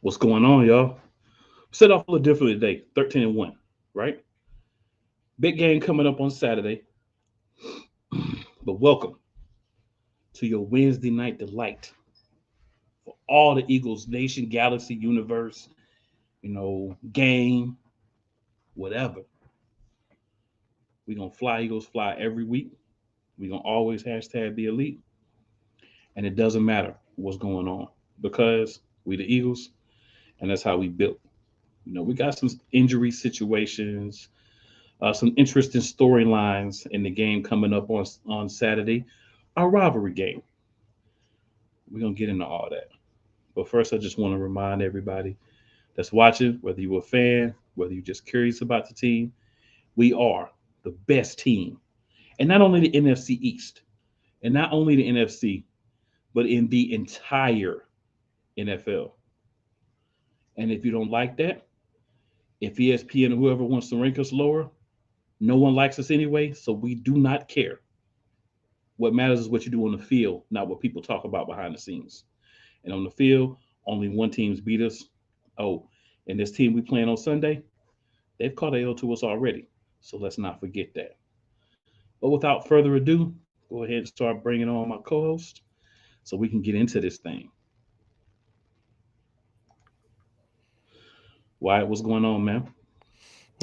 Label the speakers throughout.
Speaker 1: What's going on, y'all? Set off a little differently today, 13-1, right? Big game coming up on Saturday. But welcome to your Wednesday night delight for all the Eagles Nation, Galaxy, Universe, game, whatever. We're going to fly Eagles fly every week. We're going to always hashtag be elite. And it doesn't matter what's going on because we the Eagles, and that's how we built. We got some injury situations, some interesting storylines in the game coming up on Saturday, our rivalry game. We're gonna get into all that, but first, I just want to remind everybody that's watching, whether you're a fan, whether you're just curious about the team, we are the best team, and not only the NFC East, and not only the NFC, but in the entire NFL. And if you don't like that, if ESPN or whoever wants to rank us lower, no one likes us anyway, so we do not care. What matters is what you do on the field, not what people talk about behind the scenes. And on the field, only one team's beat us. Oh, and this team we playing on Sunday, they've caught a L to us already. So let's not forget that. But without further ado, go ahead and start bringing on my co-host so we can get into this thing. Wyatt, what's going on, man?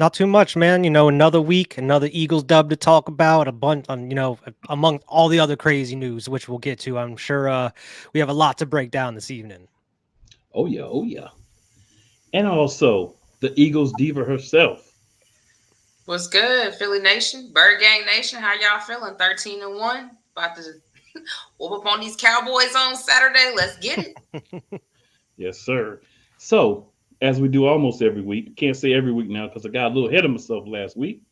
Speaker 2: Not too much, man. Another week, another Eagles dub to talk about, a bunch on, among all the other crazy news, which we'll get to. I'm sure we have a lot to break down this evening.
Speaker 1: Oh, yeah. Oh, yeah. And also, the Eagles diva herself.
Speaker 3: What's good, Philly Nation, Bird Gang Nation? How y'all feeling? 13-1, about to whoop up on these Cowboys on Saturday. Let's get it.
Speaker 1: Yes, sir. So, as we do almost every week, can't say every week now because I got a little ahead of myself last week.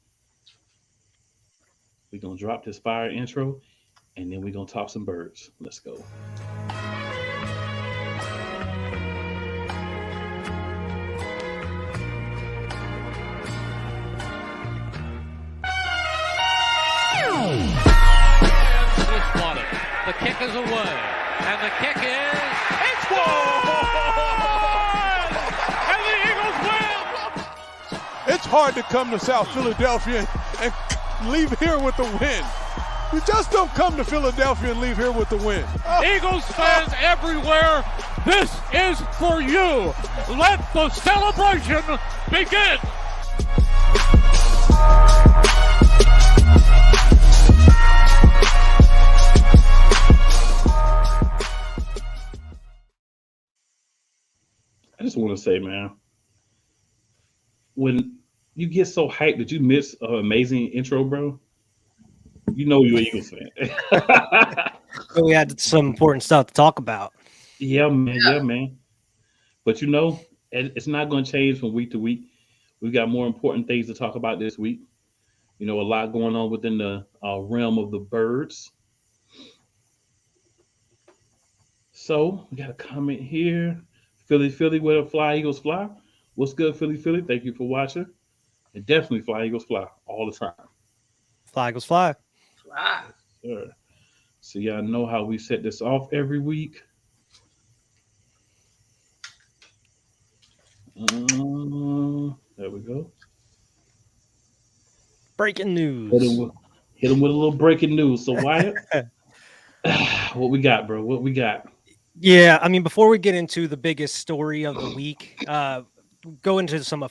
Speaker 1: We're gonna drop this fire intro, and then we're gonna talk some birds. Let's go.
Speaker 4: The kick is away, and the kick it's good! And the Eagles win!
Speaker 5: It's hard to come to South Philadelphia and leave here with the win. You just don't come to Philadelphia and leave here with the win.
Speaker 4: Eagles fans everywhere, this is for you. Let the celebration begin.
Speaker 1: I just want to say, man, when you get so hyped that you miss an amazing intro, bro, you're an Eagles fan.
Speaker 2: We had some important stuff to talk about.
Speaker 1: Yeah, man. Yeah, man. But it's not going to change from week to week. We've got more important things to talk about this week. A lot going on within the realm of the birds. So we got a comment here. Philly, where the fly Eagles fly. What's good, Philly? Thank you for watching. And definitely fly Eagles fly all the time.
Speaker 2: Fly Eagles fly.
Speaker 3: Fly.
Speaker 1: Sure. So y'all know how we set this off every week. There we go.
Speaker 2: Breaking news.
Speaker 1: Hit him with a little breaking news. So Wyatt, what we got, bro? What we got?
Speaker 2: Yeah, I mean, before we get into the biggest story of the week, go into some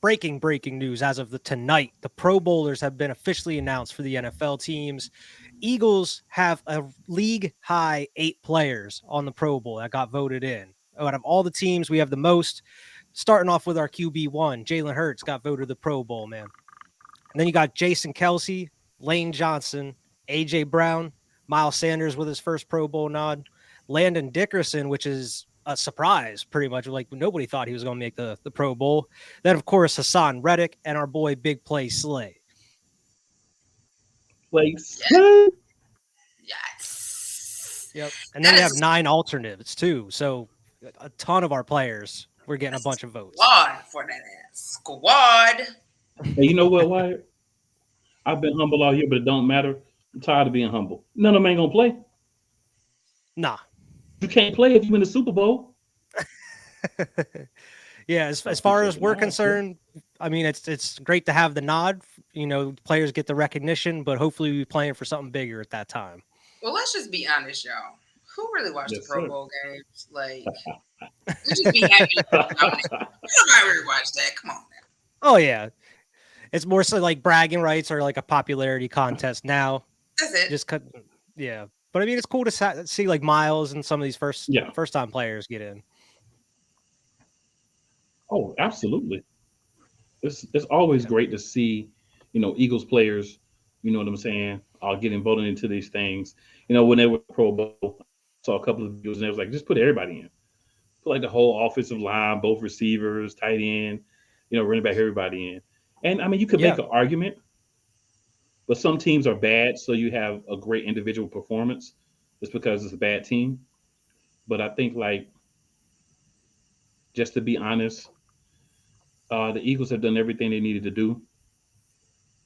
Speaker 2: breaking news as of tonight. The Pro Bowlers have been officially announced for the NFL teams. Eagles have a league high 8 players on the Pro Bowl that got voted in. Out of all the teams, we have the most. Starting off with our QB1, Jalen Hurts got voted the Pro Bowl, man. And then you got Jason Kelsey, Lane Johnson, A.J. Brown, Miles Sanders with his first Pro Bowl nod, Landon Dickerson, which is a surprise, pretty much. Like, nobody thought he was going to make the Pro Bowl. Then, of course, Hassan Reddick and our boy Big Play Slay.
Speaker 3: Yes.
Speaker 2: Yep. And then we have 9 alternatives, too. So a ton of our players, we're getting a bunch of votes.
Speaker 3: Squad for that ass. Squad.
Speaker 1: Hey, you know what, Wyatt? I've been humble all year, but it don't matter. I'm tired of being humble. None of them ain't going to play.
Speaker 2: Nah.
Speaker 1: You can't play if you win the Super Bowl.
Speaker 2: Yeah, as far as we're concerned, I mean, it's great to have the nod. Players get the recognition, but hopefully we're playing for something bigger at that time.
Speaker 3: Well, let's just be honest, y'all. Who really watched the
Speaker 1: Yes,
Speaker 3: Pro
Speaker 1: sir.
Speaker 3: Bowl games? Like, let's just be happy to nominate. Nobody really watched that. Come on now.
Speaker 2: Oh yeah, it's more so like bragging rights or like a popularity contest now.
Speaker 3: That's it.
Speaker 2: Just cut, yeah. But I mean, it's cool to see like Miles and some of these first time players get in.
Speaker 1: Oh, absolutely. It's always great to see, Eagles players, you know what I'm saying, getting voted into these things. When they were Pro Bowl, I saw a couple of videos and they was like, just put everybody in. Put like the whole offensive line, both receivers, tight end, running back, everybody in. And I mean, you could make an argument, but some teams are bad, so you have a great individual performance just because it's a bad team. But I think, like, just to be honest, the Eagles have done everything they needed to do,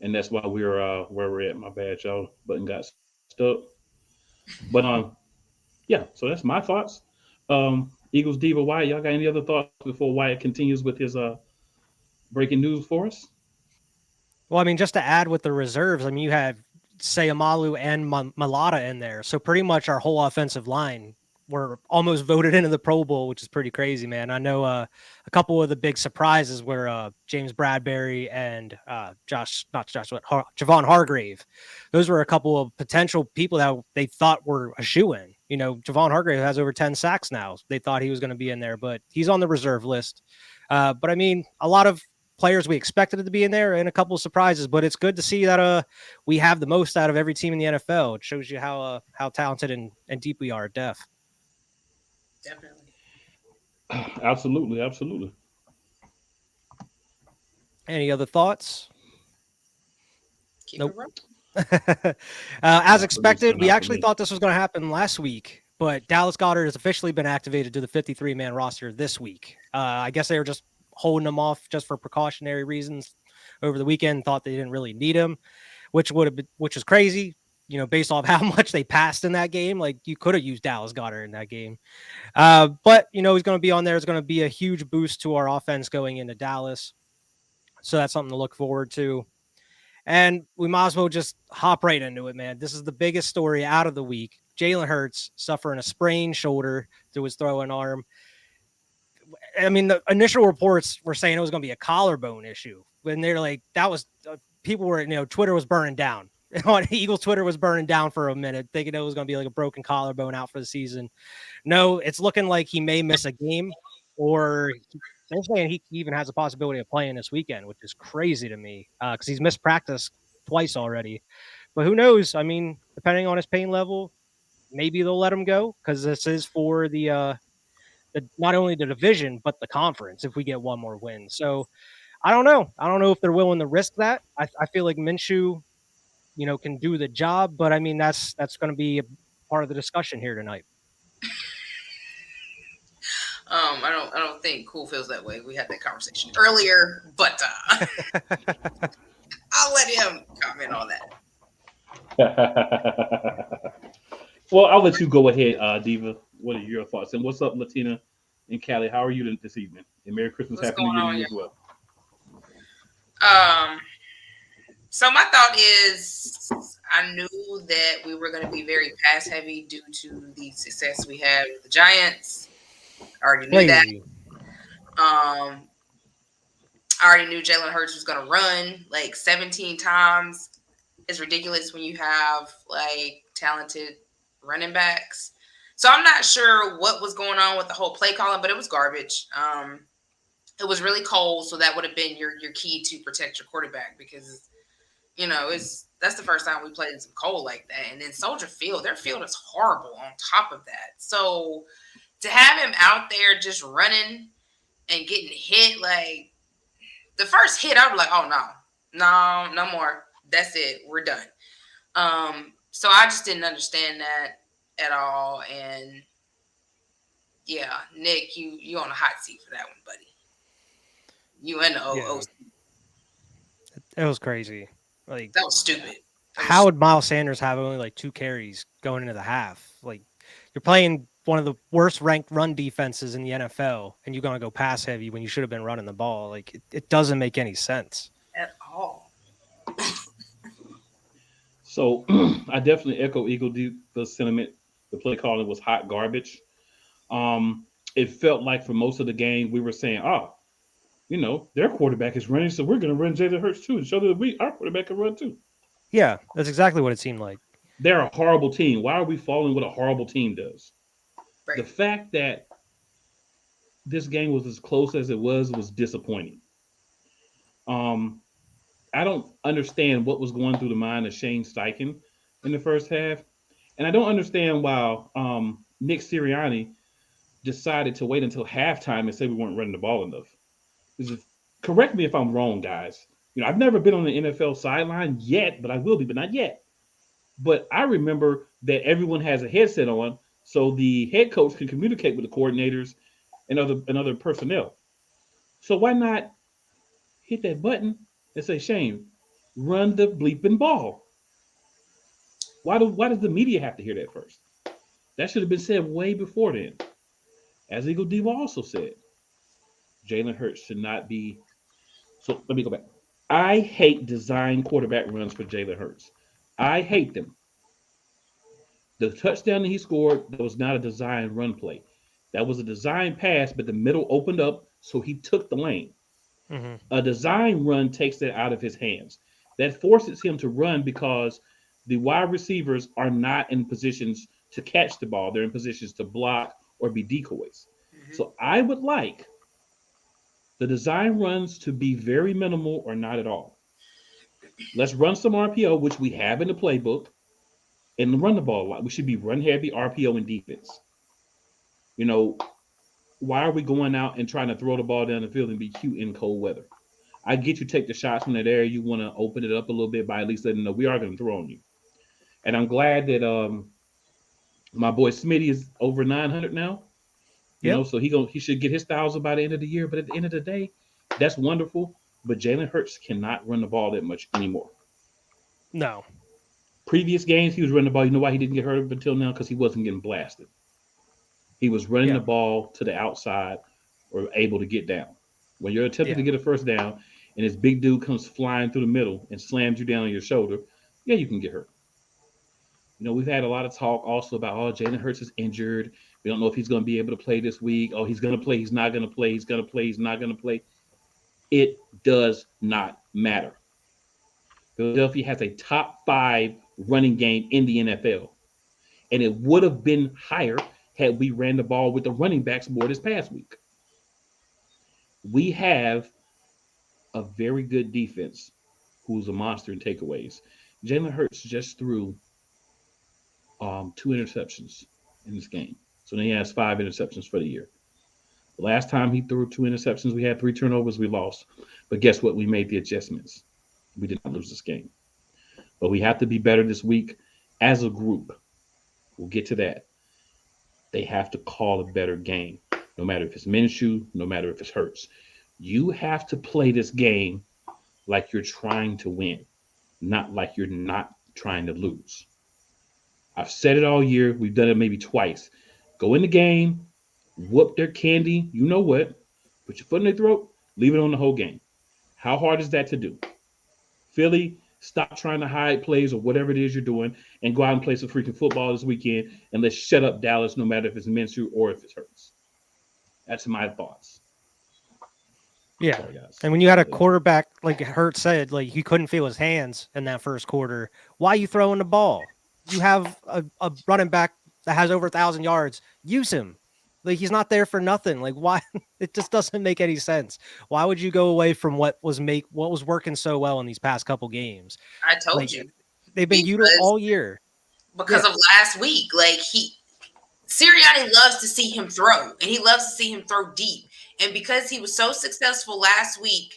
Speaker 1: and that's why we're where we're at. My bad, y'all. Button got stuck. But yeah. So that's my thoughts. Eagles diva Wyatt. Y'all got any other thoughts before Wyatt continues with his breaking news for us?
Speaker 2: Well, I mean, just to add with the reserves, I mean, you have Sayamalu and Malata in there, so pretty much our whole offensive line were almost voted into the Pro Bowl, which is pretty crazy, man. I know a couple of the big surprises were James Bradbury and Javon Hargrave. Those were a couple of potential people that they thought were a shoo-in. Javon Hargrave has over 10 sacks now. They thought he was going to be in there, but he's on the reserve list. But I mean, a lot of players we expected it to be in there and a couple of surprises, but it's good to see that we have the most out of every team in the NFL. It shows you how talented and deep we are at depth.
Speaker 3: Definitely.
Speaker 1: Absolutely.
Speaker 2: Any other thoughts?
Speaker 3: Nope.
Speaker 2: As expected, we actually thought this was going to happen last week, but Dallas Goedert has officially been activated to the 53-man roster this week. I guess they were just holding him off just for precautionary reasons over the weekend. Thought they didn't really need him, which is crazy. Based off how much they passed in that game, like you could have used Dallas Goedert in that game. But he's going to be on there. It's going to be a huge boost to our offense going into Dallas. So that's something to look forward to. And we might as well just hop right into it, man. This is the biggest story out of the week. Jalen Hurts suffering a sprained shoulder through his throwing arm. I mean, the initial reports were saying it was going to be a collarbone issue. When they're like, that was people were, Twitter was burning down. Eagles Twitter was burning down for a minute, thinking it was going to be like a broken collarbone out for the season. No, it's looking like he may miss a game, or they're saying he even has a possibility of playing this weekend, which is crazy to me because he's missed practice twice already. But who knows? I mean, depending on his pain level, maybe they'll let him go because this is for the not only the division but the conference. If we get one more win, so I don't know. I don't know if they're willing to risk that. I feel like Minshew, can do the job, but I mean that's going to be a part of the discussion here tonight.
Speaker 3: I don't think Cool feels that way. We had that conversation earlier, but I'll let him comment on
Speaker 1: that. Well, I'll let you go ahead, Diva. What are your thoughts? And what's up, Latina and Callie? How are you this evening? And Merry Christmas, Happy New Year to you as well.
Speaker 3: So my thought is, I knew that we were going to be very pass heavy due to the success we had with the Giants. I already knew that. I already knew Jalen Hurts was going to run like 17 times. It's ridiculous when you have like talented running backs. So I'm not sure what was going on with the whole play calling, but it was garbage. It was really cold, so that would have been your key to protect your quarterback because that's the first time we played in some cold like that. And then Soldier Field, their field is horrible on top of that. So to have him out there just running and getting hit, like the first hit, I was like, oh no more. That's it. We're done. So I just didn't understand that at all. And yeah, Nick, you on a hot seat for that one, buddy. You and the OC.
Speaker 2: It was crazy. Like
Speaker 3: that was stupid.
Speaker 2: How would Miles Sanders have only like 2 carries going into the half? Like you're playing one of the worst ranked run defenses in the NFL, and you're going to go pass heavy when you should have been running the ball. Like it doesn't make any sense
Speaker 3: at all.
Speaker 1: So I definitely echo the sentiment. The play calling was hot garbage. It felt like for most of the game we were saying, their quarterback is running, so we're going to run Jalen Hurts too and show that our quarterback can run too.
Speaker 2: Yeah, that's exactly what it seemed like.
Speaker 1: They're a horrible team. Why are we following what a horrible team does?
Speaker 3: Right.
Speaker 1: The fact that this game was as close as it was disappointing. I don't understand what was going through the mind of Shane Steichen in the first half, and I don't understand why Nick Sirianni decided to wait until halftime and say we weren't running the ball enough. Correct me if I'm wrong, guys. I've never been on the NFL sideline yet, but I will be, but not yet. But I remember that everyone has a headset on, so the head coach can communicate with the coordinators and other personnel. So why not hit that button and say, Shane, run the bleeping ball? Why does the media have to hear that first? That should have been said way before then. As Eagle Diva also said, Jalen Hurts should not be. So let me go back. I hate design quarterback runs for Jalen Hurts. I hate them. The touchdown that he scored, that was not a design run play. That was a design pass, but the middle opened up, so he took the lane.
Speaker 2: Mm-hmm.
Speaker 1: A design run takes that out of his hands. That forces him to run because the wide receivers are not in positions to catch the ball. They're in positions to block or be decoys.
Speaker 3: Mm-hmm.
Speaker 1: So I would like the design runs to be very minimal or not at all. Let's run some RPO, which we have in the playbook, and run the ball a lot. We should be run heavy, RPO, and defense. Why are we going out and trying to throw the ball down the field and be cute in cold weather? I get you take the shots when they're there. You want to open it up a little bit by at least letting them know we are going to throw on you. And I'm glad that my boy Smitty is over 900 now. So he should get his 1,000 by the end of the year. But at the end of the day, that's wonderful. But Jalen Hurts cannot run the ball that much anymore.
Speaker 2: No.
Speaker 1: Previous games, he was running the ball. You know why he didn't get hurt up until now? Because he wasn't getting blasted. He was running the ball to the outside or able to get down. When you're attempting to get a first down and this big dude comes flying through the middle and slams you down on your shoulder, you can get hurt. We've had a lot of talk also about, Jalen Hurts is injured. We don't know if he's going to be able to play this week. Oh, he's going to play. He's not going to play. He's going to play. He's not going to play. It does not matter. Philadelphia has a top 5 running game in the NFL. And it would have been higher had we ran the ball with the running backs more this past week. We have a very good defense who's a monster in takeaways. Jalen Hurts just threw 2 interceptions in this game. So then he has 5 interceptions for the year. The last time he threw 2 interceptions, we had 3 turnovers, we lost. But guess what? We made the adjustments. We did not lose this game. But we have to be better this week as a group. We'll get to that. They have to call a better game, no matter if it's Minshew, no matter if it's Hurts. You have to play this game like you're trying to win, not like you're not trying to lose. I've said it all year. We've done it maybe twice. Go in the game, whoop their candy, you know what, put your foot in their throat, leave it on the whole game. How hard is that to do? Philly, stop trying to hide plays or whatever it is you're doing and go out and play some freaking football this weekend and let's shut up Dallas no matter if it's Minshew or if it's Hurts. That's my thoughts.
Speaker 2: Yeah.
Speaker 1: Sorry, guys.
Speaker 2: And when you had a quarterback, like Hurts said, like he couldn't feel his hands in that first quarter, why are you throwing the ball? You have a running back that has over 1,000 yards. Use him. Like he's not there for nothing. Like why? It just doesn't make any sense. Why would you go away from what was working so well in these past couple games?
Speaker 3: I told you
Speaker 2: they've been utilized all year
Speaker 3: because of last week. Like Sirianni loves to see him throw, and he loves to see him throw deep. And because he was so successful last week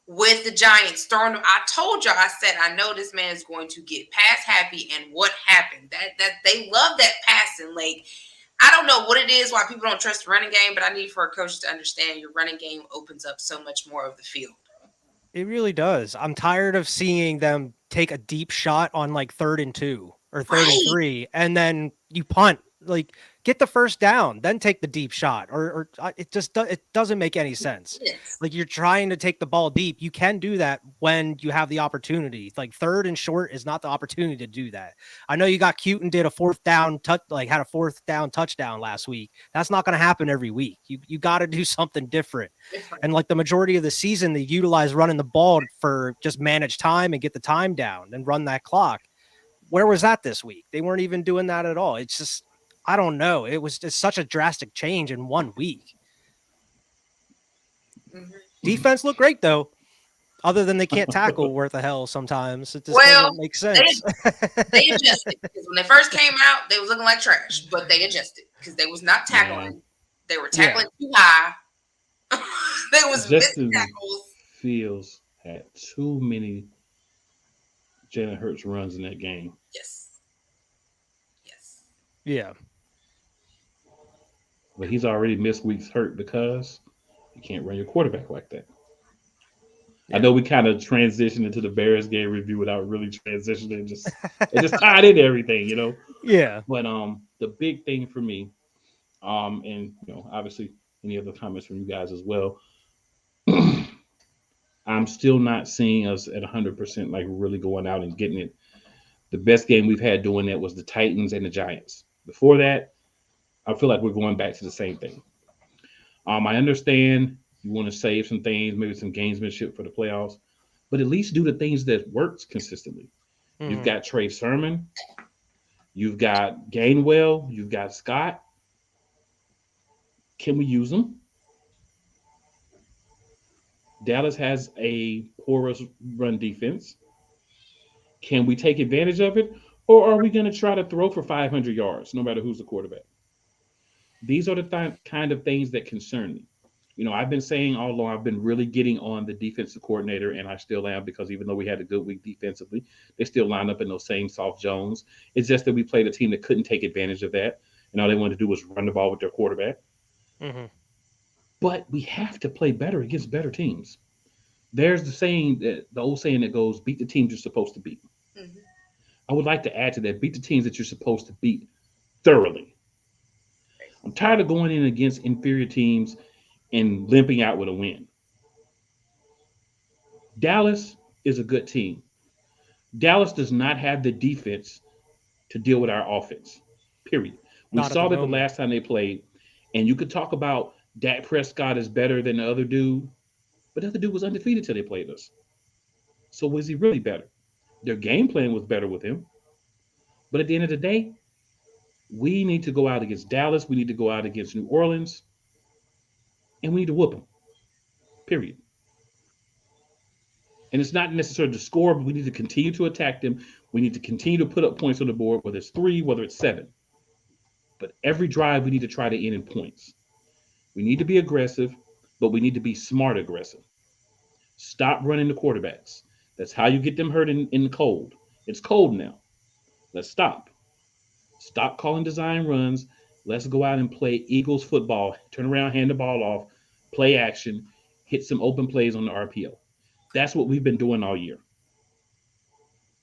Speaker 3: with the Giants throwing, I told y'all, I said, I know this man is going to get pass happy. And what happened? That they love that passing. Like, I don't know what it is, why people don't trust the running game, but I need for a coach to understand your running game opens up so much more of the field.
Speaker 2: It really does. I'm tired of seeing them take a deep shot on like 3rd and 2 or 3rd and 3, and then you punt. Like, get the first down, then take the deep shot, or it just it doesn't make any sense.
Speaker 3: Yes.
Speaker 2: Like, you're trying to take the ball deep. You can do that when you have the opportunity. Like, third and short is not the opportunity to do that. I know you got cute and did a fourth down had a fourth down touchdown last week. That's not going to happen every week. You got to do something different. And like the majority of the season, they utilize running the ball for just manage time and get the time down and run that clock. Where was that this week? They weren't even doing that at all. It's just, I don't know. It was just such a drastic change in 1 week.
Speaker 3: Mm-hmm.
Speaker 2: Defense looked great, though. Other than they can't tackle worth a hell sometimes. It just doesn't make sense.
Speaker 3: They adjusted. Because when they first came out, they was looking like trash. But they adjusted. Because they was not tackling.
Speaker 1: Yeah.
Speaker 3: They were tackling too high. They was
Speaker 1: Justin
Speaker 3: missing tackles.
Speaker 1: Fields had too many Jalen Hurts runs in that game.
Speaker 3: Yes. Yes.
Speaker 2: Yeah.
Speaker 1: But he's already missed weeks hurt because you can't run your quarterback like that. I know we kind of transitioned into the Bears game review without really transitioning. It just tied into everything, you know.
Speaker 2: Yeah.
Speaker 1: But the big thing for me, and you know, obviously any other comments from you guys as well. I'm still not seeing us at 100%, like really going out and getting it. The best game we've had doing that was the Titans and the Giants. Before that, I feel like we're going back to the same thing. I understand you want to save some things, maybe some gamesmanship for the playoffs, but at least do the things that works consistently.
Speaker 2: Mm-hmm.
Speaker 1: You've got Trey Sermon, you've got Gainwell, you've got Scott. Can we use them? Dallas has a porous run defense. Can we take advantage of it? Or are we going to try to throw for 500 yards, no matter who's the quarterback? These are the kind of things that concern me. You know, I've been saying all along, I've been really getting on the defensive coordinator, and I still am, because even though we had a good week defensively, they still lined up in those same soft zones. It's just that we played a team that couldn't take advantage of that, and all they wanted to do was run the ball with their quarterback.
Speaker 2: Mm-hmm.
Speaker 1: But we have to play better against better teams. There's the old saying that goes, beat the teams you're supposed to beat.
Speaker 3: Mm-hmm.
Speaker 1: I would like to add to that, beat the teams that you're supposed to beat thoroughly. I'm tired of going in against inferior teams and limping out with a win. Dallas is a good team. Dallas does not have the defense to deal with our offense, period. We
Speaker 2: Not at
Speaker 1: saw
Speaker 2: the
Speaker 1: that the
Speaker 2: moment.
Speaker 1: last time they played, and you could talk about Dak Prescott is better than the other dude, but the other dude was undefeated till they played us. So was he really better? Their game plan was better with him. But at the end of the day, we need to go out against Dallas. We need to go out against New Orleans. And we need to whoop them. Period. And it's not necessarily to score, but we need to continue to attack them. We need to continue to put up points on the board, whether it's 3, whether it's 7. But every drive, we need to try to end in points. We need to be aggressive, but we need to be smart aggressive. Stop running the quarterbacks. That's how you get them hurt in the cold. It's cold now. Let's stop. Stop calling design runs. Let's go out and play Eagles football. Turn around, hand the ball off, play action, hit some open plays on the RPO. That's what we've been doing all year.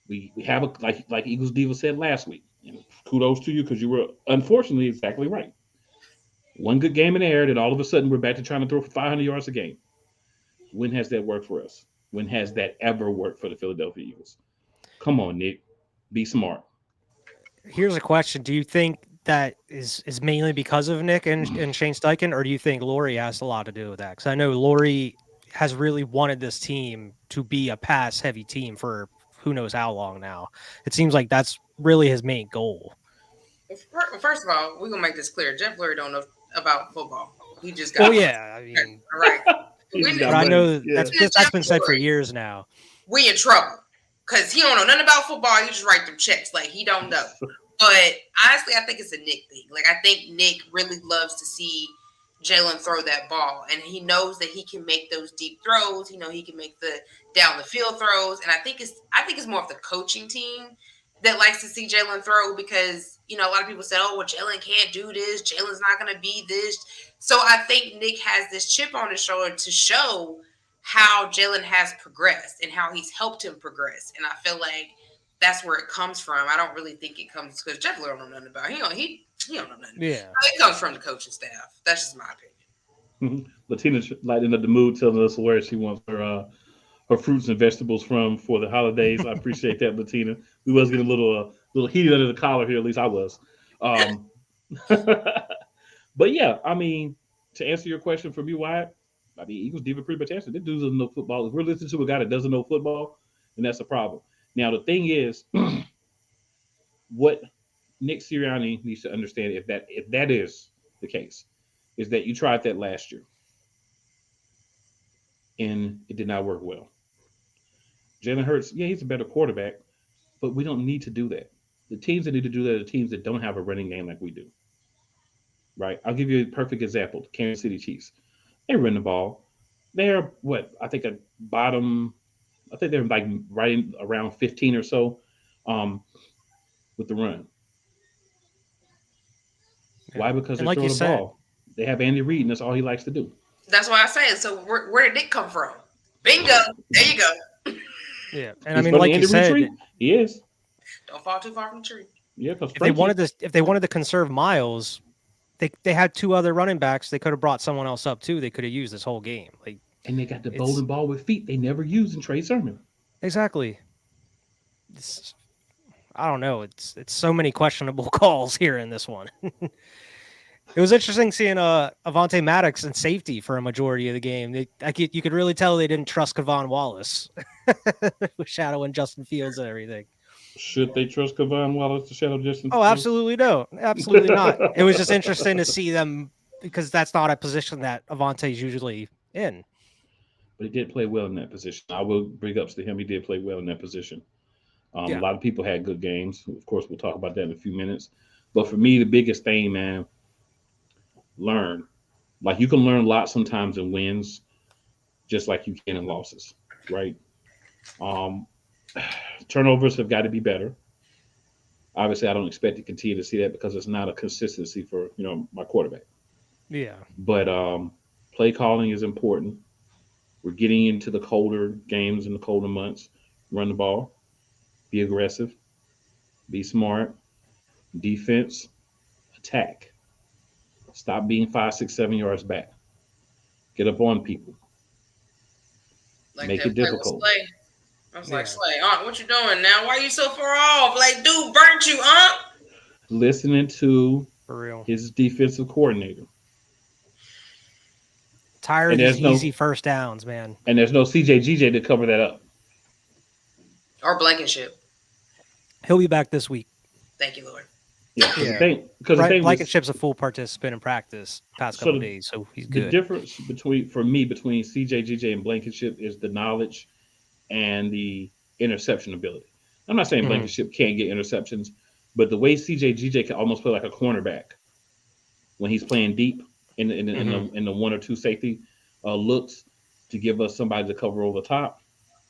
Speaker 1: We have like Eagles Diva said last week. And kudos to you, because you were unfortunately exactly right. One good game in the air, that all of a sudden we're back to trying to throw for 500 yards a game. When has that worked for us? When has that ever worked for the Philadelphia Eagles? Come on, Nick. Be smart.
Speaker 2: Here's a question. Do you think that is mainly because of Nick and Shane Steichen, or do you think Laurie has a lot to do with that? Because I know Laurie has really wanted this team to be a pass-heavy team for who knows how long now. It seems like that's really his main goal.
Speaker 3: First of all, we're gonna make this clear. Jeff Lurie don't know about football. He just got.
Speaker 2: Oh yeah, I mean,
Speaker 3: all right.
Speaker 2: but I know that's been said for years now.
Speaker 3: We in trouble because he don't know nothing about football. He just write them checks like he don't know. But honestly, I think it's a Nick thing. Like, I think Nick really loves to see Jalen throw that ball, and he knows that he can make those deep throws. You know, he can make the down the field throws, and I think it's more of the coaching team that likes to see Jalen throw, because, you know, a lot of people said, oh, well, Jalen can't do this. Jalen's not going to be this. So I think Nick has this chip on his shoulder to show how Jalen has progressed and how he's helped him progress. And I feel like that's where it comes from. I don't really think it comes because Jeff Lurie don't know nothing about it. He don't know nothing.
Speaker 2: Yeah.
Speaker 3: It comes from the coaching staff. That's just my opinion.
Speaker 1: Latina lighting up the mood, telling us where she wants her fruits and vegetables from for the holidays. I appreciate that, Latina. We was getting a little heated under the collar here. At least I was. But yeah, I mean, to answer your question for me, Wyatt, I mean, Eagles defense pretty much answered. This dude doesn't know football. If we're listening to a guy that doesn't know football, then that's a problem. Now, the thing is, what Nick Sirianni needs to understand, if that is the case, is that you tried that last year, and it did not work well. Jalen Hurts, yeah, he's a better quarterback, but we don't need to do that. The teams that need to do that are the teams that don't have a running game like we do. Right? I'll give you a perfect example. The Kansas City Chiefs. They run the ball. They're I think they're like right around 15 or so with the run.
Speaker 2: Yeah.
Speaker 1: Why? Because they're
Speaker 2: like
Speaker 1: throwing the ball. They have Andy Reid, and that's all he likes to do.
Speaker 3: That's why I say it. So where did it come from? Bingo. There you go.
Speaker 2: Yeah. And I mean, like you said,
Speaker 1: he is.
Speaker 3: Don't fall too far from the tree.
Speaker 1: Yeah, because
Speaker 2: if they wanted to conserve Miles, they had two other running backs. They could have brought someone else up too. They could have used this whole game.
Speaker 1: And they got the bowling ball with feet they never used in Trey Sermon.
Speaker 2: Exactly. I don't know. It's so many questionable calls here in this one. It was interesting seeing Avonte Maddox in safety for a majority of the game. You could really tell they didn't trust Kevon Wallace with shadowing Justin Fields and everything.
Speaker 1: Should they trust Kevon Wallace to shadow Justin
Speaker 2: Fields? Oh, absolutely no. Absolutely not. It was just interesting to see them because that's not a position that Avonte's usually in.
Speaker 1: But he did play well in that position. I will bring ups to him. He did play well in that position. A lot of people had good games. Of course, we'll talk about that in a few minutes. But for me, the biggest thing, man, learn. Like, you can learn a lot sometimes in wins, just like you can in losses, right? Turnovers have got to be better. Obviously, I don't expect to continue to see that because it's not a consistency for, my quarterback.
Speaker 2: Yeah.
Speaker 1: But play calling is important. We're getting into the colder games in the colder months. Run the ball. Be aggressive. Be smart. Defense. Attack. Stop being 5, 6, 7 yards back. Get up on people. Make it difficult.
Speaker 3: I was like, Slay, what you doing now? Why are you so far off? Like, dude, burnt you,
Speaker 1: Listening to
Speaker 2: for real
Speaker 1: his defensive coordinator.
Speaker 2: Tired of these easy first downs, man.
Speaker 1: And there's no CJGJ to cover that up.
Speaker 3: Or Blankenship.
Speaker 2: He'll be back this week.
Speaker 3: Thank you, Lord.
Speaker 1: Yeah, because
Speaker 2: Blankenship's a full participant in practice past couple days, so he's good.
Speaker 1: The difference between CJGJ and Blankenship is the knowledge and the interception ability. I'm not saying Blankenship can't get interceptions, but the way CJGJ can almost play like a cornerback when he's playing deep in the 1 or 2 safety looks to give us somebody to cover over the top.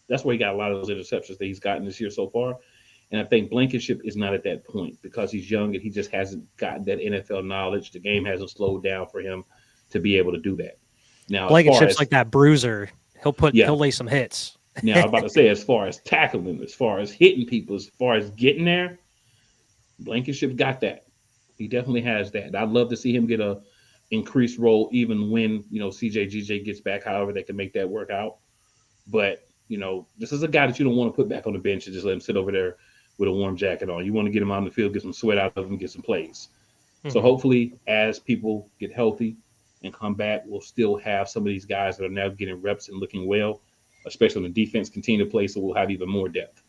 Speaker 1: That's where he got a lot of those interceptions that he's gotten this year so far. And I think Blankenship is not at that point because he's young and he just hasn't gotten that NFL knowledge. The game hasn't slowed down for him to be able to do that. Now,
Speaker 2: Blankenship's like that bruiser. He'll lay some hits.
Speaker 1: Now, I'm about to say, as far as tackling, as far as hitting people, as far as getting there, Blankenship got that. He definitely has that. I'd love to see him get a increased role even when, CJGJ gets back, however they can make that work out. But, this is a guy that you don't want to put back on the bench and just let him sit over there with a warm jacket on. You want to get him out on the field, get some sweat out of him, get some plays. So hopefully as people get healthy and come back, we'll still have some of these guys that are now getting reps and looking well, especially when the defense continue to play, so we'll have even more depth.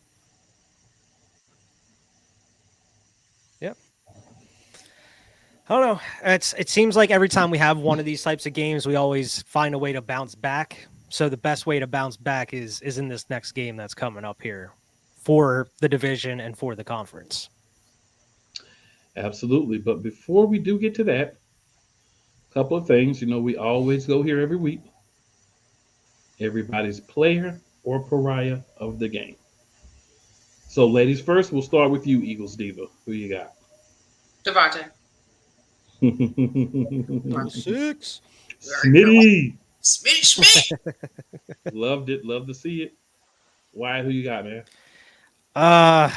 Speaker 2: Yep. I don't know. It seems like every time we have one of these types of games, we always find a way to bounce back. So the best way to bounce back is in this next game that's coming up here for the division and for the conference.
Speaker 1: Absolutely. But before we do get to that, a couple of things. We always go here every week. Everybody's player or pariah of the game. So, ladies first, we'll start with you, Eagles Diva. Who you got?
Speaker 3: Devontae.
Speaker 2: 6.
Speaker 1: Smitty.
Speaker 3: Schmidt.
Speaker 1: Loved it. Love to see it. Why? Who you got, man?
Speaker 2: I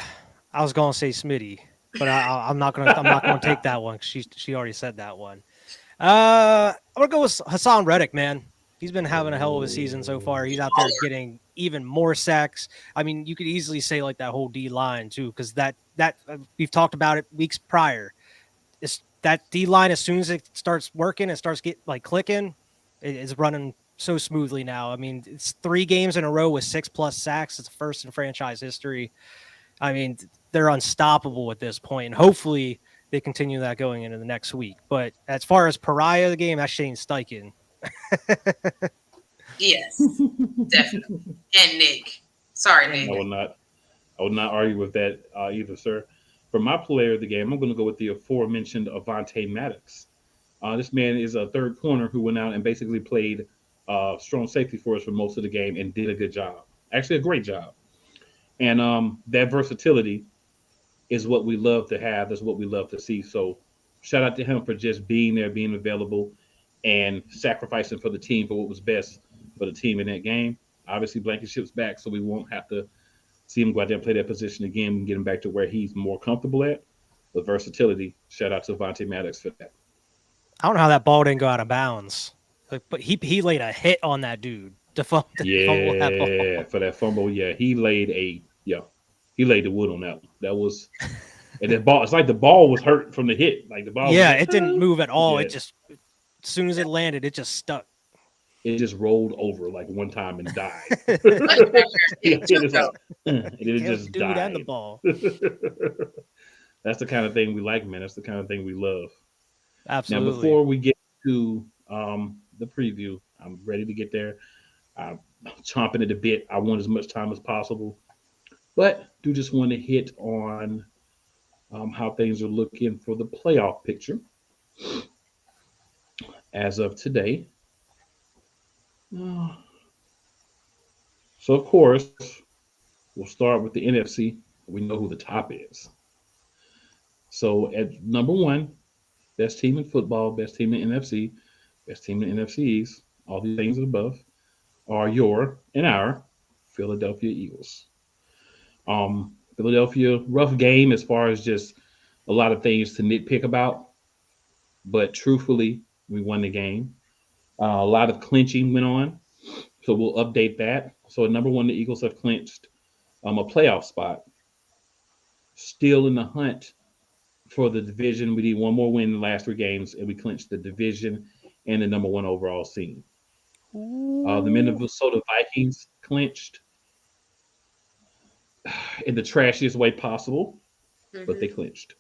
Speaker 2: was gonna say Smitty, but I'm not gonna take that one. She already said that one. I'm gonna go with Hassan Reddick, man. He's been having a hell of a season so far. He's out there getting even more sacks. I mean, you could easily say like that whole D line too, because that we've talked about it weeks prior. It's that D line, as soon as it starts working and starts clicking, it's running so smoothly now. I mean, it's 3 games in a row with 6+ sacks. It's the first in franchise history. I mean, they're unstoppable at this point, and hopefully they continue that going into the next week. But as far as pariah of the game, that's Shane Steichen.
Speaker 3: Yes, definitely. And Nick. Sorry, Nick.
Speaker 1: I would not argue with that either, sir. For my player of the game, I'm going to go with the aforementioned Avonte Maddox. This man is a third corner who went out and basically played strong safety for us for most of the game and did a good job. Actually, a great job. And that versatility is what we love to have. That's what we love to see. So shout out to him for just being there, being available, and sacrificing for the team for what was best for the team in that game. Obviously, Blankenship's back, so we won't have to see him go out there and play that position again and get him back to where he's more comfortable at. The versatility, shout out to Avonte Maddox for that.
Speaker 2: I don't know how that ball didn't go out of bounds, but he laid a hit on that dude to fumble that ball.
Speaker 1: For that fumble, he laid the wood on that one. That was, and the ball. It's like the ball was hurt from the hit. Like the ball.
Speaker 2: It didn't move at all. It just, as soon as it landed, it just stuck.
Speaker 1: It just rolled over like one time and died. It just died.
Speaker 2: And the ball.
Speaker 1: That's the kind of thing we like, man. That's the kind of thing we love.
Speaker 2: Absolutely.
Speaker 1: Now, before we get to the preview, I'm ready to get there. I'm chomping at the bit. I want as much time as possible, but do just want to hit on how things are looking for the playoff picture as of today. So, of course, we'll start with the NFC. We know who the top is. So, at number 1, best team in football, best team in NFC, best team in NFCs, all these things above are your and our Philadelphia Eagles. Philadelphia, rough game as far as just a lot of things to nitpick about. But truthfully, we won the game. A lot of clinching went on. So we'll update that. So at number 1, the Eagles have clinched a playoff spot. Still in the hunt for the division. We need one more win in the last 3 games, and we clinched the division and the number 1 overall seed. The Minnesota Vikings clinched in the trashiest way possible, but they clinched.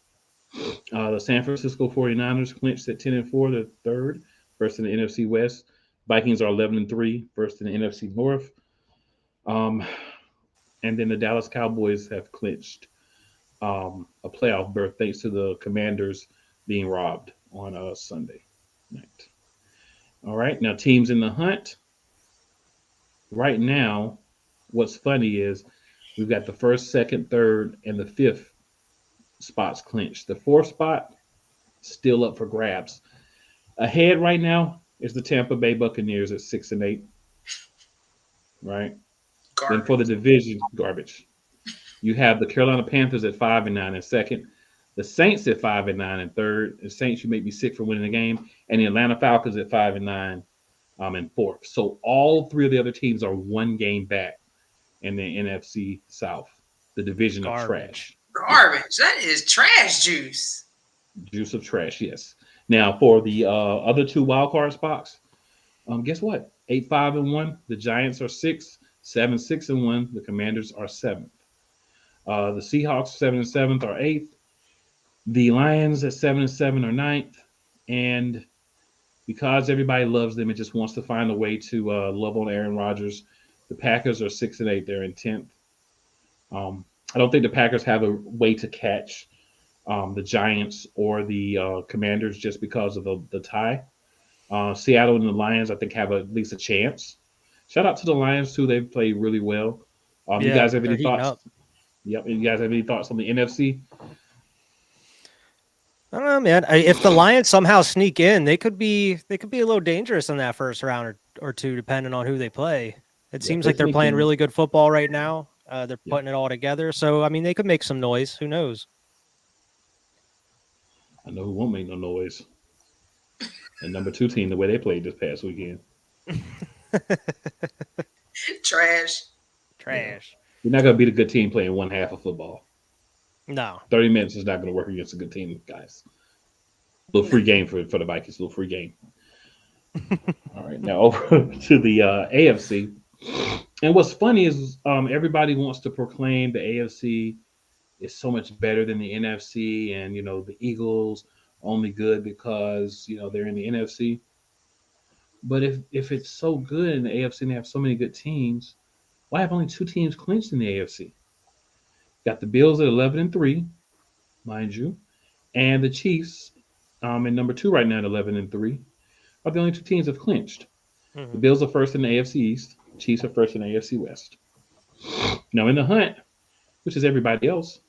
Speaker 1: The San Francisco 49ers clinched at 10-4, the third, first in the NFC West. Vikings are 11-3, first in the NFC North. And then the Dallas Cowboys have clinched a playoff berth thanks to the Commanders being robbed on Sunday night. All right, now teams in the hunt. Right now, what's funny is we've got the 1st, 2nd, 3rd, and the 5th spots clinched. The 4th spot still up for grabs. Ahead right now is the Tampa Bay Buccaneers at 6-8. Right?
Speaker 3: Garbage.
Speaker 1: Then for the division, garbage. You have the Carolina Panthers at 5-9 in 2nd. The Saints at 5-9 in 3rd. The Saints, you make me sick for winning the game. And the Atlanta Falcons at 5-9 in 4th. So all 3 of the other teams are 1 game back in the NFC South. The division of trash.
Speaker 3: Garbage. That is trash juice.
Speaker 1: Juice of trash, yes. Now for the other 2 wildcard spots, guess what? 8-5-1. The Giants are 6. 7-6-1. The Commanders are 7th. The Seahawks 7-7 are 8th. The Lions at 7-7 are 9th. And because everybody loves them and just wants to find a way to love on Aaron Rodgers, the Packers are 6-8. They're in 10th. I don't think the Packers have a way to catch the Giants or the Commanders just because of the tie. Seattle and the Lions, I think, have at least a chance. Shout out to the Lions, too. They've played really well. You guys have any thoughts? Yep. You guys have any thoughts on the NFC?
Speaker 2: I don't know, man. If the Lions somehow sneak in, they could be a little dangerous in that first round or 2, depending on who they play. It seems like they're playing really good football right now. They're putting it all together. So, I mean, they could make some noise. Who knows?
Speaker 1: I know who won't make no noise. And number 2 team, the way they played this past weekend.
Speaker 3: Trash.
Speaker 1: You're not going to beat a good team playing one half of football.
Speaker 2: No.
Speaker 1: 30 minutes is not going to work against a good team, guys. A little free game for the Vikings. A little free game. All right, now over to the AFC. And what's funny is everybody wants to proclaim the AFC is so much better than the NFC, and the Eagles only good because they're in the NFC. But if it's so good in the AFC and they have so many good teams, why have only 2 teams clinched in the AFC? Got the Bills at 11-3, mind you, and the Chiefs in number 2 right now at 11-3 are the only 2 teams that have clinched.
Speaker 2: Mm-hmm.
Speaker 1: The Bills are first in the AFC East. Chiefs are first in the AFC West. Now in the hunt, which is everybody else,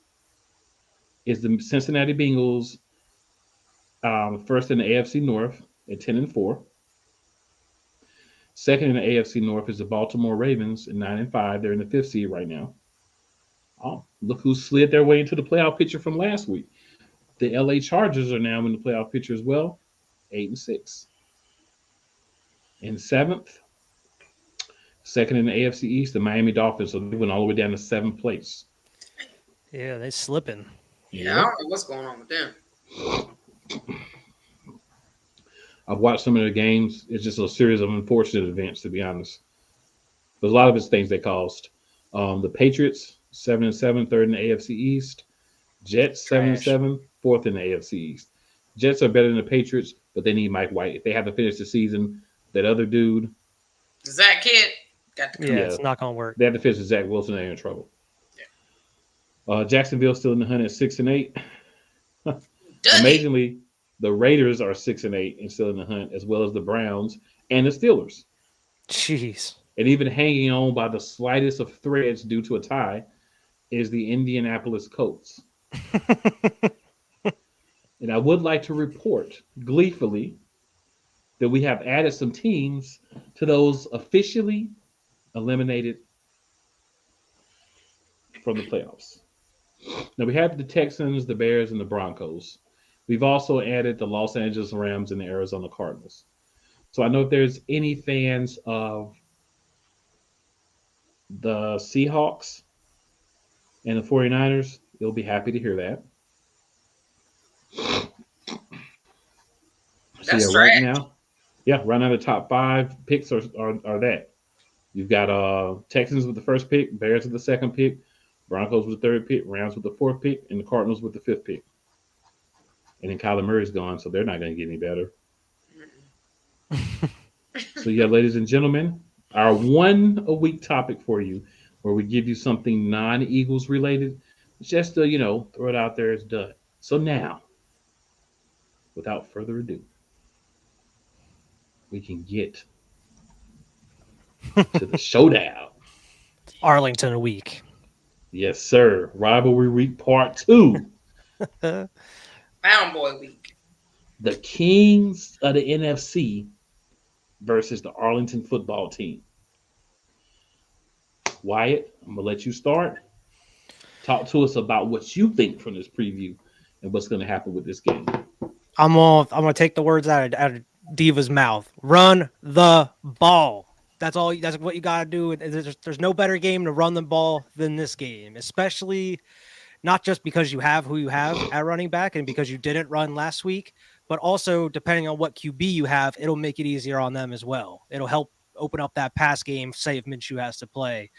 Speaker 1: is the Cincinnati Bengals first in the AFC North at 10-4. Second in the AFC North is the Baltimore Ravens at 9-5. They're in the 5th seed right now. Oh, look who slid their way into the playoff picture from last week. The LA Chargers are now in the playoff picture as well, 8-6. In 7th, second in the AFC East, the Miami Dolphins. So they went all the way down to 7th place.
Speaker 2: Yeah, they're slipping.
Speaker 3: Yeah, I don't know what's going on with them.
Speaker 1: I've watched some of the games. It's just a series of unfortunate events, to be honest. There's a lot of it's things they caused. The Patriots, 7-7, third in the AFC East. Jets, 7-7, fourth in the AFC East. Jets are better than the Patriots, but they need Mike White. If they have to finish the season, that other dude,
Speaker 3: Zach Kidd, got to
Speaker 2: Yeah, it's not going to work.
Speaker 1: they have to finish with Zach Wilson, they're in trouble. Jacksonville still in the hunt at 6-8. Amazingly, the Raiders are 6-8 and still in the hunt, as well as the Browns and the Steelers.
Speaker 2: Jeez.
Speaker 1: And even hanging on by the slightest of threads due to a tie is the Indianapolis Colts. And I would like to report gleefully that we have added some teams to those officially eliminated from the playoffs. Now we have the Texans, the Bears, and the Broncos. We've also added the Los Angeles Rams and the Arizona Cardinals. So I know if there's any fans of the Seahawks and the 49ers, you'll be happy to hear that.
Speaker 3: That's
Speaker 1: right now, right now the top 5 picks are that. You've got Texans with the first pick, Bears with the second pick, Broncos with the third pick, Rams with the fourth pick, and the Cardinals with the 5th pick. And then Kyler Murray's gone, so they're not going to get any better. So, ladies and gentlemen, our one a week topic for you, where we give you something non-Eagles related, just to, throw it out there, it's done. So now, without further ado, we can get to the showdown.
Speaker 2: Arlington a week.
Speaker 1: Yes, sir. Rivalry Week Part 2.
Speaker 3: Found Boy Week.
Speaker 1: The Kings of the NFC versus the Arlington football team. Wyatt, I'm going to let you start. Talk to us about what you think from this preview and what's going to happen with this game.
Speaker 2: I'm gonna take the words out of Diva's mouth. Run the ball. That's all. That's what you got to do. There's no better game to run the ball than this game, especially not just because you have who you have at running back and because you didn't run last week, but also depending on what QB you have, it'll make it easier on them as well. It'll help open up that pass game, say if Minshew has to play.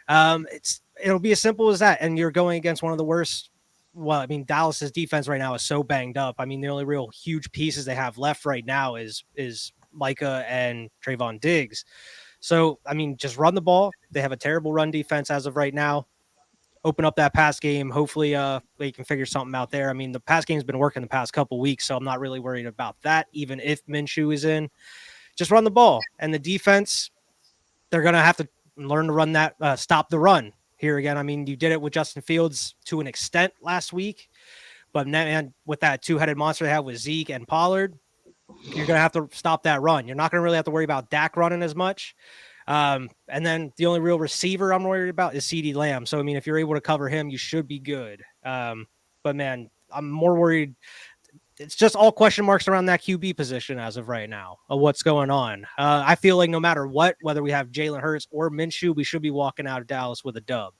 Speaker 2: It'll be as simple as that. And you're going against one of the worst. Well, I mean, Dallas's defense right now is so banged up. I mean, the only real huge pieces they have left right now is Micah and Trayvon Diggs. So, I mean, just run the ball. They have a terrible run defense as of right now. Open up that pass game. Hopefully, they can figure something out there. I mean, the pass game's been working the past couple weeks, so I'm not really worried about that, even if Minshew is in. Just run the ball. And the defense, they're going to have to learn to run that, stop the run here again. I mean, you did it with Justin Fields to an extent last week, but man, with that two-headed monster they have with Zeke and Pollard, you're going to have to stop that run. You're not going to really have to worry about Dak running as much. And then the only real receiver I'm worried about is CeeDee Lamb. So, I mean, if you're able to cover him, you should be good. But, man, I'm more worried. It's just all question marks around that QB position as of right now of what's going on. I feel like no matter what, whether we have Jalen Hurts or Minshew, we should be walking out of Dallas with a dub.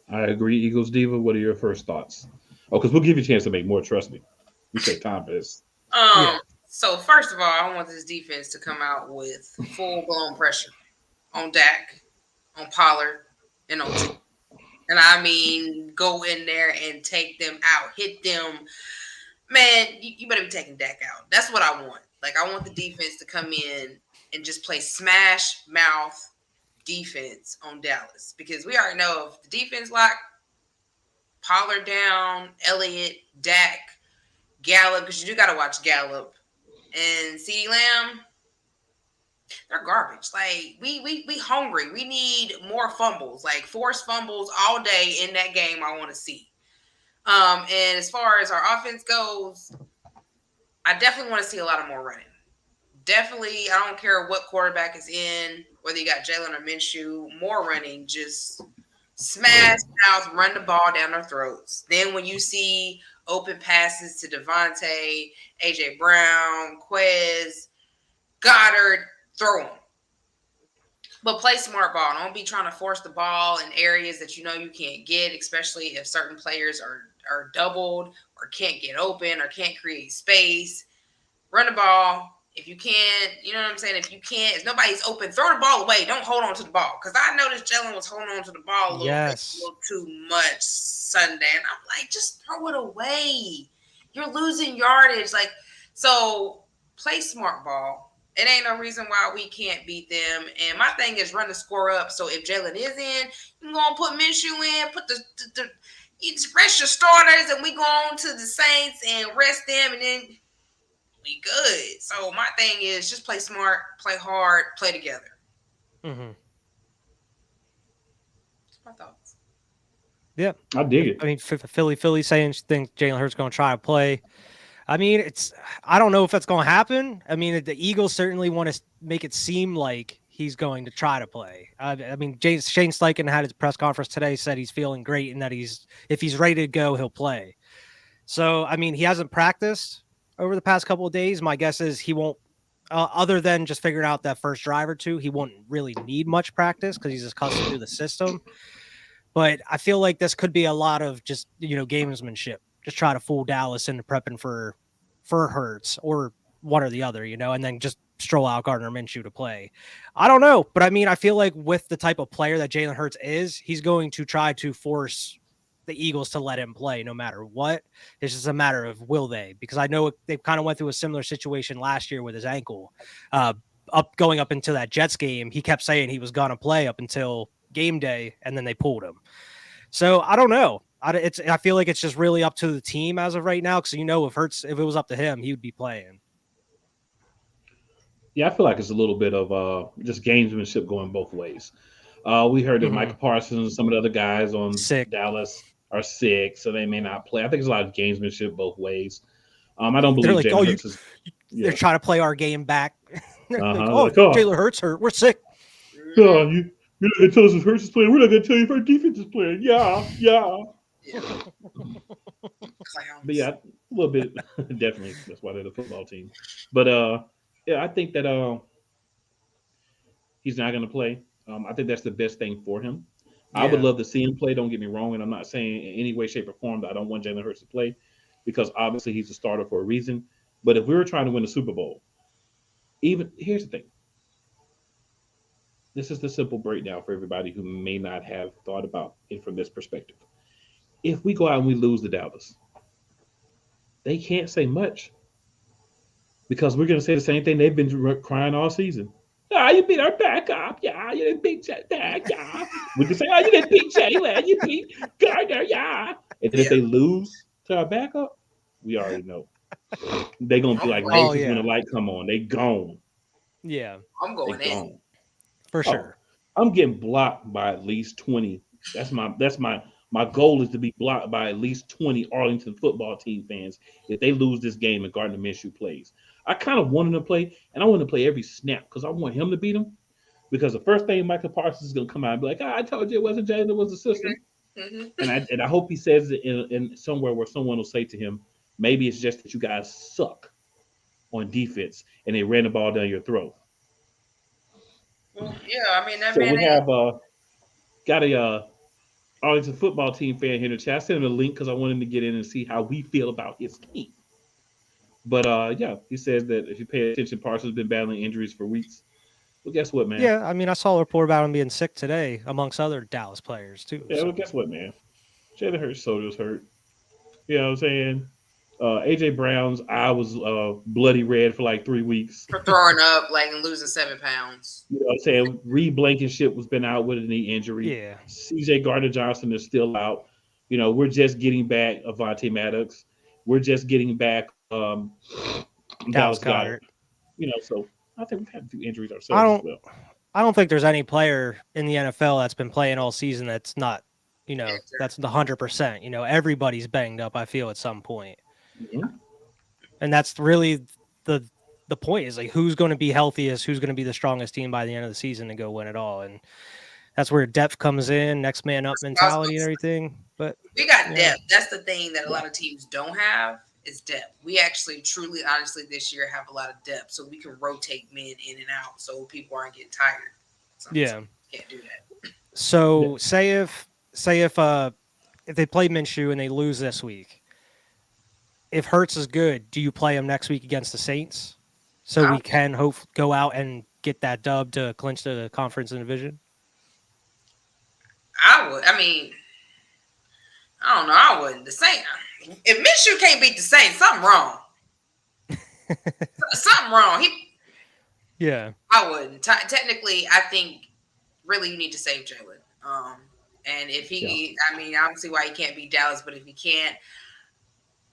Speaker 1: I agree, Eagles Diva. What are your first thoughts? Oh, because we'll give you a chance to make more. Trust me. We take time for this.
Speaker 3: So first of all, I want this defense to come out with full-blown pressure on Dak, on Pollard, and on T. And I mean, go in there and take them out, hit them. Man, you better be taking Dak out. That's what I want. Like, I want the defense to come in and just play smash mouth defense on Dallas. Because we already know if the defense lock, Pollard down, Elliott, Dak, Gallup, because you do got to watch Gallup, and CeeDee Lamb, they're garbage. Like, we hungry. We need more fumbles, like forced fumbles all day in that game. I want to see. And as far as our offense goes, I definitely want to see a lot of more running. Definitely, I don't care what quarterback is in, whether you got Jalen or Minshew, more running, just smash mouth, run the ball down their throats. Then when you see open passes to Devontae, A.J. Brown, Quez, Goddard, throw them. But play smart ball. Don't be trying to force the ball in areas that you know you can't get, especially if certain players are doubled or can't get open or can't create space. Run the ball. If you can't, you know what I'm saying? If nobody's open, throw the ball away. Don't hold on to the ball. Because I noticed Jalen was holding on to the ball a little too much Sunday. And I'm like, just throw it away. You're losing yardage. Like, so play smart ball. It ain't no reason why we can't beat them. And my thing is run the score up. So if Jalen is in, you're going to put Minshew in, put you rest your starters, and we go on to the Saints and rest them, and then we good. So my thing is just play smart, play hard, play together.
Speaker 2: Mm-hmm.
Speaker 3: My thoughts.
Speaker 1: Yeah, I dig it.
Speaker 2: I mean, Philly saying she thinks Jalen Hurts going to try to play. I mean, I don't know if that's going to happen. I mean, the Eagles certainly want to make it seem like he's going to try to play. I mean, Shane Steichen had his press conference today, said he's feeling great and that if he's ready to go, he'll play. So, I mean, he hasn't practiced over the past couple of days. My guess is he won't, other than just figuring out that first drive or two, he won't really need much practice because he's accustomed to the system. But I feel like this could be a lot of just, gamesmanship. Just try to fool Dallas into prepping for Hurts or one or the other, and then just stroll out Gardner Minshew to play. I don't know, but I mean, I feel like with the type of player that Jalen Hurts is, he's going to try to force the Eagles to let him play no matter what. It's just a matter of will they, because I know they kind of went through a similar situation last year with his ankle. Going up into that Jets game, he kept saying he was going to play up until game day, and then they pulled him. So I don't know. I feel like it's just really up to the team as of right now, because if it was up to him, he would be playing.
Speaker 1: Yeah, I feel like it's a little bit of just gamesmanship going both ways. We heard that Michael Parsons and some of the other guys on Dallas are sick, so they may not play. I think it's a lot of gamesmanship both ways. I don't believe Jalen Hurts is.
Speaker 2: They're trying to play our game back.
Speaker 1: Jalen
Speaker 2: Hurts hurt. We're sick.
Speaker 1: You're not going to tell us if Hurts is playing. We're not going to tell you if our defense is playing. Yeah. But yeah, a little bit. Definitely. That's why they're the football team. But yeah, I think that he's not going to play. I think that's the best thing for him. Yeah. I would love to see him play. Don't get me wrong. And I'm not saying in any way, shape, or form that I don't want Jalen Hurts to play, because obviously he's a starter for a reason. But if we were trying to win a Super Bowl, here's the thing. This is the simple breakdown for everybody who may not have thought about it from this perspective. If we go out and we lose to Dallas, they can't say much, because we're going to say the same thing they've been crying all season. You beat our backup. Yeah, you didn't beat Dak. Yeah. We can say, you didn't beat Jalen. You beat Gardner. Yeah. And then if they lose to our backup, we already know. They're going to be like, when the light come on. They gone.
Speaker 2: Yeah.
Speaker 3: I'm going in.
Speaker 2: For sure.
Speaker 1: I'm getting blocked by at least 20. That's my goal is to be blocked by at least 20 Arlington football team fans if they lose this game and Gardner Minshew plays. I kind of wanted him to play, and I want to play every snap because I want him to beat him. Because the first thing Michael Parsons is going to come out and be like, I told you it wasn't Jalen, it was the system.
Speaker 3: Mhm.
Speaker 1: And I hope he says it in somewhere where someone will say to him, maybe it's just that you guys suck on defense and they ran the ball down your throat.
Speaker 3: Well, yeah, I mean that
Speaker 1: So
Speaker 3: man
Speaker 1: we have got a Arlington football team fan here in the chat. I sent him a link because I wanted him to get in and see how we feel about his team. But yeah, he says that if you pay attention, Parsons has been battling injuries for weeks. Well, guess what, man?
Speaker 2: Yeah, I mean, I saw a report about him being sick today, amongst other Dallas players too.
Speaker 1: Yeah, well, guess what, man? Jalen Hurts' shoulder's hurt. You know what I'm saying? AJ Brown's eye was bloody red for like 3 weeks.
Speaker 3: for throwing up like and losing 7 pounds.
Speaker 1: You know what I'm saying? Reed Blankenship was been out with a knee injury.
Speaker 2: Yeah.
Speaker 1: CJ Gardner-Johnson is still out. You know, we're just getting back Avonte Maddox. We're just getting back Dallas Goedert. You know, so I think we've had a few injuries ourselves as well.
Speaker 2: I don't think there's any player in the NFL that's been playing all season that's not, that's the 100%. You know, everybody's banged up, I feel, at some point.
Speaker 1: Mm-hmm.
Speaker 2: And that's really the point is like who's going to be healthiest, who's going to be the strongest team by the end of the season to go win it all. And that's where depth comes in, next man up mentality and everything. But
Speaker 3: we got depth. That's the thing that a lot of teams don't have is depth. We actually, truly, honestly, this year have a lot of depth, so we can rotate men in and out, so people aren't getting tired. Can't do that.
Speaker 2: So say if they play Minshew and they lose this week, if Hurts is good, do you play him next week against the Saints? So we can go out and get that dub to clinch the conference and division?
Speaker 3: I would. I mean, I don't know. I wouldn't. The Saints. If Minshew can't beat the Saints, something wrong. Something wrong. I wouldn't. Technically, I think really you need to save Jalen. And if he, I mean, I don't see why he can't beat Dallas, but if he can't,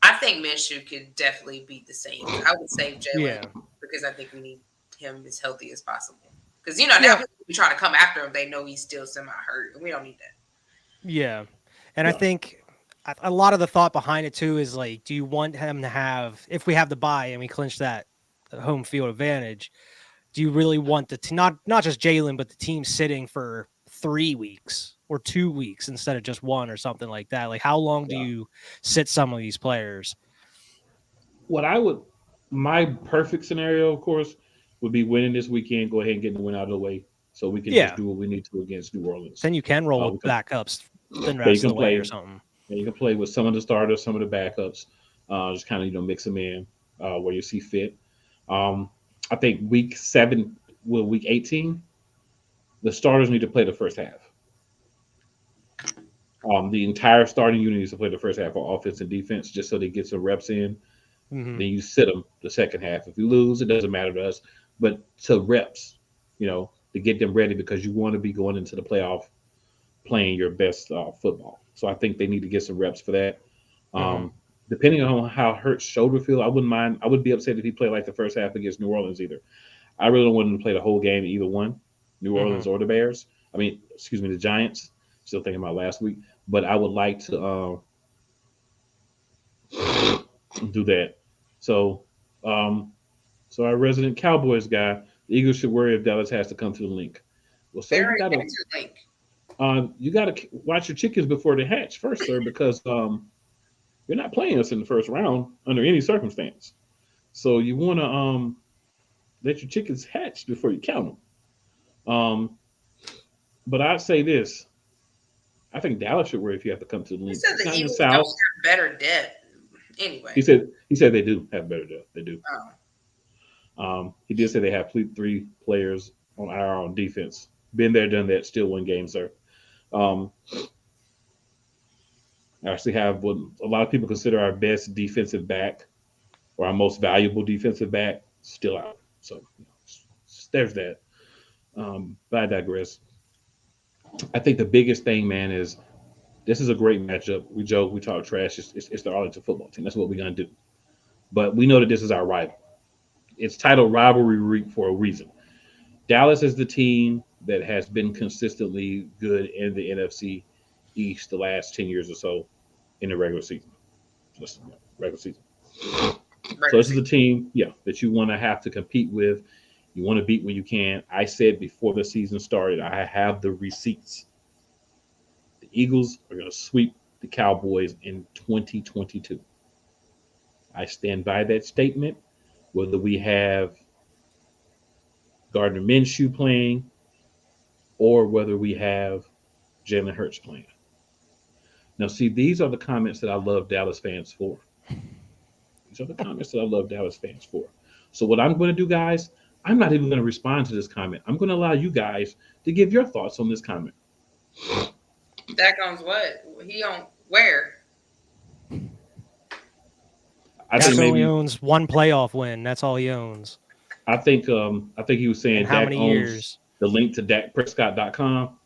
Speaker 3: I think Minshew could definitely beat the Saints. I would save Jalen because I think we need him as healthy as possible. Because, now people be trying to come after him. They know he's still semi-hurt, and we don't need that.
Speaker 2: Yeah. And I think a lot of the thought behind it, too, is like, do you want him to have, if we have the bye and we clinch that home field advantage, do you really want not just Jalen, but the team sitting for 3 weeks or 2 weeks instead of just one or something like that? Like, how long do you sit some of these players?
Speaker 1: My perfect scenario, of course, would be winning this weekend, go ahead and get the win out of the way so we can just do what we need to against New Orleans.
Speaker 2: Then you can roll with backups the rest of the way or something.
Speaker 1: And you can play with some of the starters, some of the backups, just kind of, mix them in where you see fit. I think week 18, the starters need to play the first half. The entire starting unit needs to play the first half of offense and defense just so they get some reps in.
Speaker 2: Mm-hmm.
Speaker 1: Then you sit them the second half. If you lose, it doesn't matter to us. But to reps, to get them ready because you want to be going into the playoff playing your best football. So I think they need to get some reps for that. Depending on how Hurts' shoulder feel, I wouldn't mind. I wouldn't be upset if he played like the first half against New Orleans either. I really don't want him to play the whole game either one, New Orleans or the Bears. The Giants. Still thinking about last week. But I would like to do that. So our resident Cowboys guy, the Eagles should worry if Dallas has to come to the link. Well, so you gotta watch your chickens before they hatch first, sir, because you're not playing us in the first round under any circumstance. So you want to let your chickens hatch before you count them. But I'd say this: I think Dallas should worry if you have to come to the link.
Speaker 3: He said the Eagles don't have better depth. Anyway,
Speaker 1: he said they do have better depth. They do. He did say they have 3 players on defense. Been there, done that. Still won games, sir. I actually have what a lot of people consider our best defensive back or our most valuable defensive back still out. So there's that. But I digress. I think the biggest thing, man, is this is a great matchup. We joke, we talk trash. It's the Arlington football team. That's what we're going to do. But we know that this is our rival. It's titled Rivalry Week for a reason. Dallas is the team that has been consistently good in the NFC East the last 10 years or so in the regular season. So this is a team, that you want to have to compete with. You want to beat when you can. I said before the season started, I have the receipts. The Eagles are going to sweep the Cowboys in 2022. I stand by that statement, whether we have Gardner Minshew playing or whether we have Jalen Hurts playing. Now, see, these are the comments that I love Dallas fans for. These are the comments that I love Dallas fans for. So what I'm going to do, guys, I'm not even going to respond to this comment. I'm going to allow you guys to give your thoughts on this comment.
Speaker 3: Dak owns what? He on where?
Speaker 2: I think only owns one playoff win. That's all he owns.
Speaker 1: I think he was saying
Speaker 2: how
Speaker 1: Dak
Speaker 2: many
Speaker 1: owns
Speaker 2: years?
Speaker 1: The link to DakPrescott.com.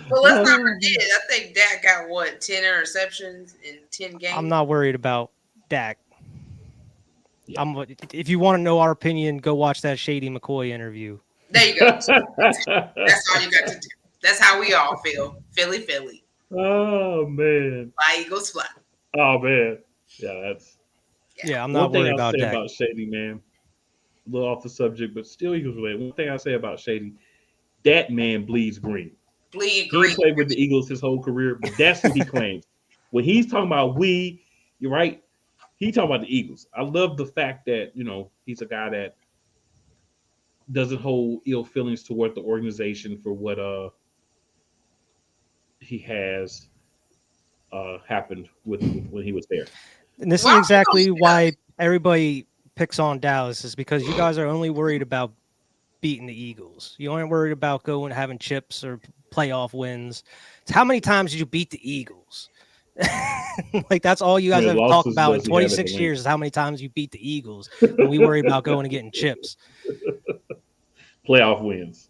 Speaker 3: Well, let's not forget. I think Dak got 10 interceptions in 10 games.
Speaker 2: I'm not worried about Dak.
Speaker 1: Yeah.
Speaker 2: If you want to know our opinion, go watch that Shady McCoy interview.
Speaker 3: There you go. That's all you got to do. That's how we all feel. Philly.
Speaker 1: Oh man.
Speaker 3: Fly Eagles fly.
Speaker 1: Oh man. Yeah,
Speaker 2: I'm not worried about Dak.
Speaker 1: One thing I'll say about Shady, man, a little off the subject, but still Eagles related. One thing I say about Shady, that man bleeds green. He played with the Eagles his whole career, but that's what he claims. When he's talking about you're right. He talking about the Eagles. I love the fact that, he's a guy that doesn't hold ill feelings toward the organization for what he has happened with when he was there.
Speaker 2: And this is exactly why everybody picks on Dallas, is because you guys are only worried about beating the Eagles. You aren't worried about going having chips or playoff wins. It's how many times did you beat the Eagles? Like, that's all you guys have talked about in 26 years is how many times you beat the Eagles. And we worry about going and getting chips.
Speaker 1: Playoff wins.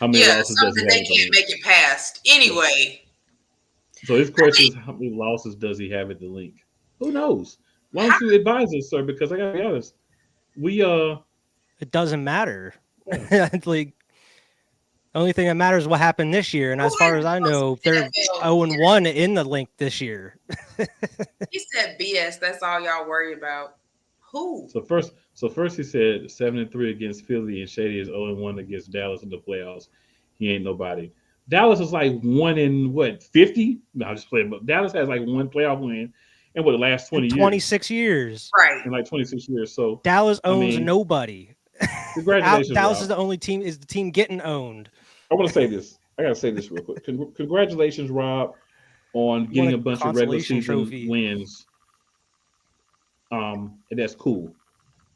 Speaker 1: How many losses does he have?
Speaker 3: They can't make it past. Anyway.
Speaker 1: So his question is, how many losses does he have at the link? Who knows? Why don't you advise us, sir? Because I gotta be honest,
Speaker 2: it doesn't matter. Like, the only thing that matters is what happened this year, and as far as I know, they're 0-1 in the link this year.
Speaker 3: He said BS. That's all y'all worry about. Who?
Speaker 1: So first he said 7-3 against Philly, and Shady is 0-1 against Dallas in the playoffs. He ain't nobody. Dallas is like 1 in 50? No, I'm just playing. But Dallas has like one playoff win in the last
Speaker 2: 26 years.
Speaker 3: Right.
Speaker 1: In like 26 years. So
Speaker 2: Dallas owns nobody.
Speaker 1: Congratulations.
Speaker 2: Dallas
Speaker 1: Rob.
Speaker 2: is the team getting owned.
Speaker 1: I want to say this. I gotta say this real quick. Congratulations, Rob, on getting a bunch of regular season wins. And that's cool.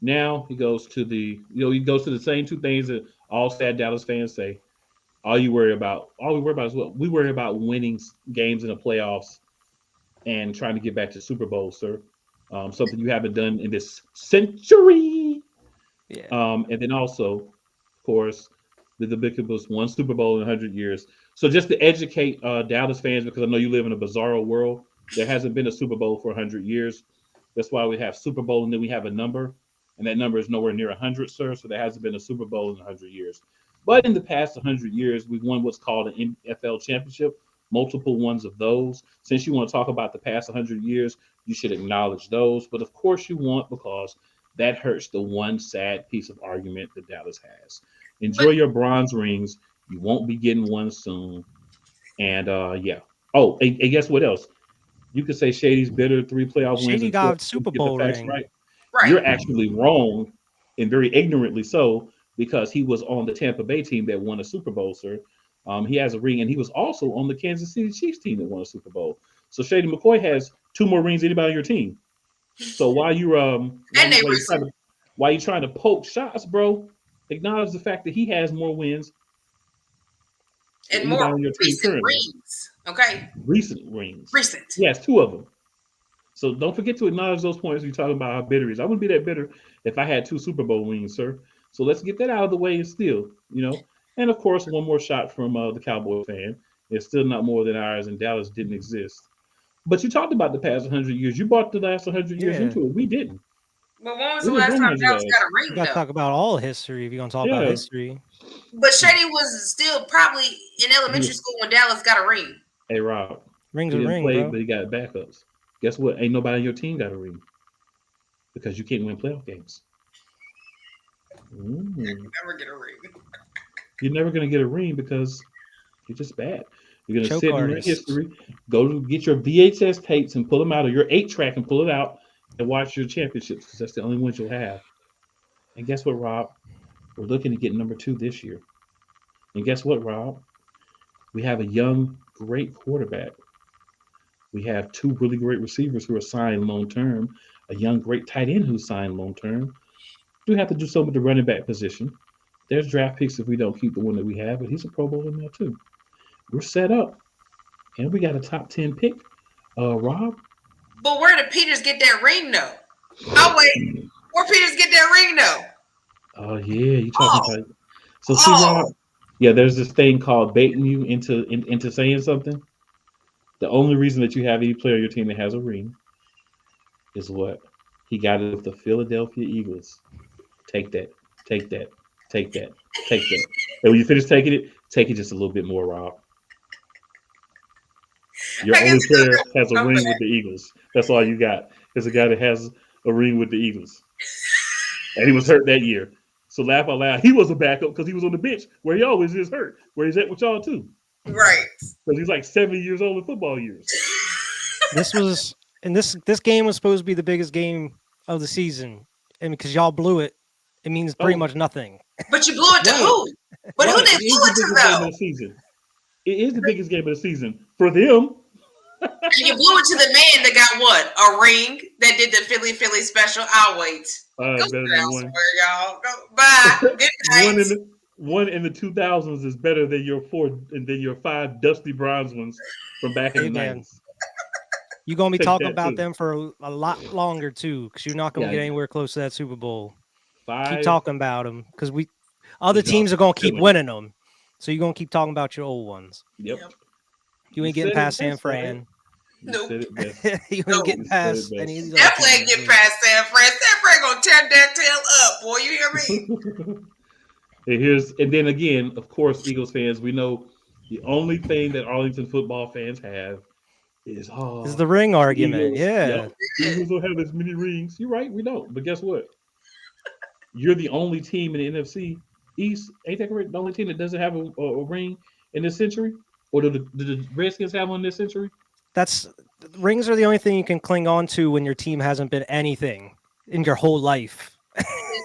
Speaker 1: Now he goes to the same two things that all sad Dallas fans say. All we worry about is what? We worry about winning games in the playoffs and trying to get back to Super Bowl, sir. Something you haven't done in this century.
Speaker 2: Yeah.
Speaker 1: And then also, of course, the big was one Super Bowl in 100 years. So just to educate Dallas fans, because I know you live in a bizarro world, there hasn't been a Super Bowl for 100 years. That's why we have Super Bowl, and then we have a number, and that number is nowhere near 100, sir. So there hasn't been a Super Bowl in 100 years. But in the past 100 years, we've won what's called an NFL championship, multiple ones of those. Since you want to talk about the past 100 years, you should acknowledge those. But of course you won't, because that hurts the one sad piece of argument that Dallas has. Enjoy your bronze rings. You won't be getting one soon. And yeah. Oh, and guess what else? You could say Shady's bitter 3 playoff wins.
Speaker 2: Shady got Super Bowl ring.
Speaker 1: Right. You're actually wrong, and very ignorantly so, because he was on the Tampa Bay team that won a Super Bowl, sir. He has a ring, and he was also on the Kansas City Chiefs team that won a Super Bowl. So Shady McCoy has 2 more rings than anybody on your team. So while you're trying to poke shots, bro, acknowledge the fact that he has more wins
Speaker 3: and more recent rings. Okay.
Speaker 1: Recent rings.
Speaker 3: Recent.
Speaker 1: He has 2 of them. So don't forget to acknowledge those points when you're talking about how bitter he is. I wouldn't be that bitter if I had 2 Super Bowl rings, sir. So let's get that out of the way and still, And of course, one more shot from the Cowboy fan. It's still not more than ours, and Dallas didn't exist. But you talked about the past 100 years. You brought the last 100 years into it. We didn't.
Speaker 3: Well, when was the last time Dallas got a ring?
Speaker 2: You got to talk about all history if you're going to talk about history.
Speaker 3: But Shady was still probably in elementary school when Dallas got a ring.
Speaker 1: Hey, Rob.
Speaker 2: Rings
Speaker 1: He
Speaker 2: a
Speaker 1: didn't
Speaker 2: ring,
Speaker 1: play,
Speaker 2: bro.
Speaker 1: but he got backups. Guess what? Ain't nobody on your team got a ring because you can't win playoff games.
Speaker 3: Never get a ring.
Speaker 1: You're never gonna get a ring because you're just bad. You're gonna
Speaker 2: Choke
Speaker 1: sit in
Speaker 2: artists.
Speaker 1: history, go to get your VHS tapes and pull them out, or your 8-track and pull it out and watch your championships because that's the only ones you'll have. And guess what, Rob? We're looking to get number 2 this year. And guess what, Rob? We have a young, great quarterback. We have 2 really great receivers who are signed long term, a young, great tight end who's signed long term. Do have to do something with the running back position. There's draft picks if we don't keep the one that we have, but he's a Pro Bowler now too. We're set up, and we got a top 10 pick. Rob.
Speaker 3: But where did Peters get that ring though? Oh wait, where Peters get that ring though?
Speaker 1: Oh yeah, you talking about? So see, Rob. Yeah, there's this thing called baiting you into saying something. The only reason that you have any player on your team that has a ring is what? He got it with the Philadelphia Eagles. Take that. Take that. Take that. Take that. And when you finish taking it, take it just a little bit more, Rob. Your only player has a ring with the Eagles. That's all you got. Is a guy that has a ring with the Eagles. And he was hurt that year. So laugh out loud. He was a backup because he was on the bench where he always is hurt. Where he's at with y'all too.
Speaker 3: Right.
Speaker 1: Because he's like 70 years old in football years.
Speaker 2: This game was supposed to be the biggest game of the season. And because y'all blew it, it means pretty much nothing.
Speaker 3: But you blew it to who? But who they blew it to though?
Speaker 1: It is the biggest game of the season for them.
Speaker 3: And you blew it to the man that got what? A ring that did the Philly special. I'll wait. Go
Speaker 1: better than one.
Speaker 3: Somewhere, y'all. Go, bye. Good night.
Speaker 1: One in the 2000s is better than your 5 dusty bronze ones from back in the 90s.
Speaker 2: You're gonna be talking about them for a lot longer too, because you're not gonna get anywhere close to that Super Bowl. Keep talking about them because other teams are gonna keep winning them, so you're gonna keep talking about your old ones.
Speaker 1: Yep.
Speaker 2: You ain't getting past San Fran.
Speaker 3: Nope.
Speaker 2: You ain't getting past any of these.
Speaker 3: Definitely ain't getting past San Fran. San Fran gonna tear that tail up, boy. You hear me?
Speaker 1: And then again, of course, Eagles fans, we know the only thing that Arlington football fans have is
Speaker 2: the ring argument.
Speaker 1: Eagles,
Speaker 2: yeah.
Speaker 1: Eagles don't have as many rings. You're right, we don't. But guess what? You're the only team in the NFC East. Ain't that correct? The only team that doesn't have a ring in this century? Or do the Redskins have one this century?
Speaker 2: Rings are the only thing you can cling on to when your team hasn't been anything in your whole life.